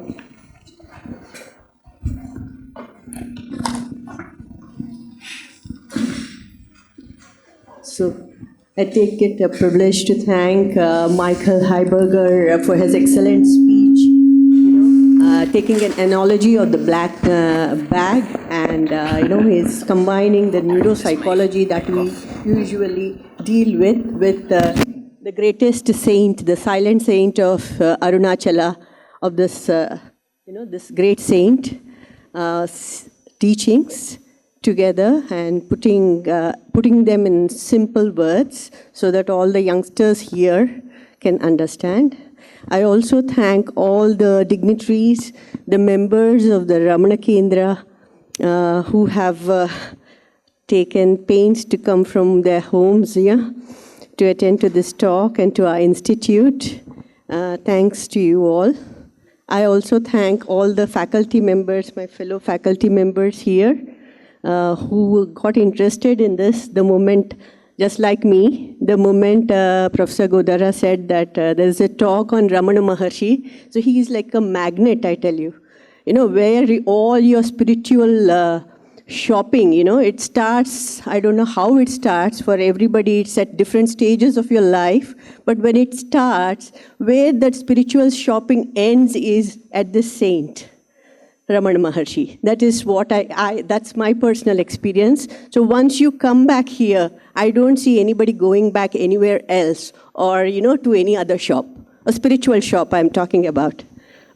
So, I take it a privilege to thank Michael Highburger for his excellent speech. Taking an analogy of the black bag, and he's combining the neuropsychology that we usually deal with the greatest saint, the silent saint of Arunachala, of this this great saint teachings together, and putting them in simple words so that all the youngsters here can understand. I also thank all the dignitaries, the members of the Ramana Kendra, who have taken pains to come from their homes here to attend to this talk and to our institute. Thanks to you all. I also thank all the faculty members, my fellow faculty members here, who got interested in this the moment, just like me, the moment Professor Godara said that there's a talk on Ramana Maharshi. So he is like a magnet, I tell you. You know, where all your spiritual shopping, you know, it starts, I don't know how it starts for everybody, it's at different stages of your life, but when it starts, where that spiritual shopping ends is at the saint, Ramana Maharshi. That is what that's my personal experience. So once you come back here, I don't see anybody going back anywhere else or, you know, to any other shop, a spiritual shop I'm talking about.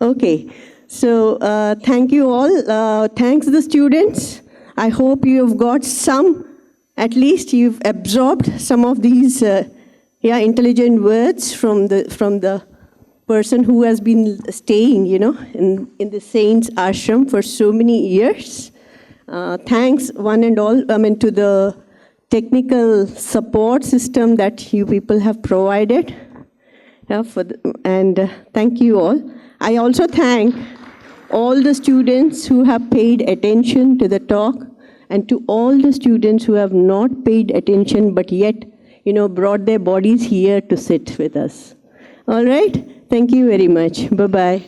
Okay, so thank you all. Thanks the students. I hope you have got some, at least you've absorbed some of these intelligent words from the person who has been staying, you know, in the saint's ashram for so many years. Thanks one and all, to the technical support system that you people have provided. Thank you all. I also thank all the students who have paid attention to the talk, and to all the students who have not paid attention but yet, you know, brought their bodies here to sit with us. All right? Thank you very much. Bye-bye.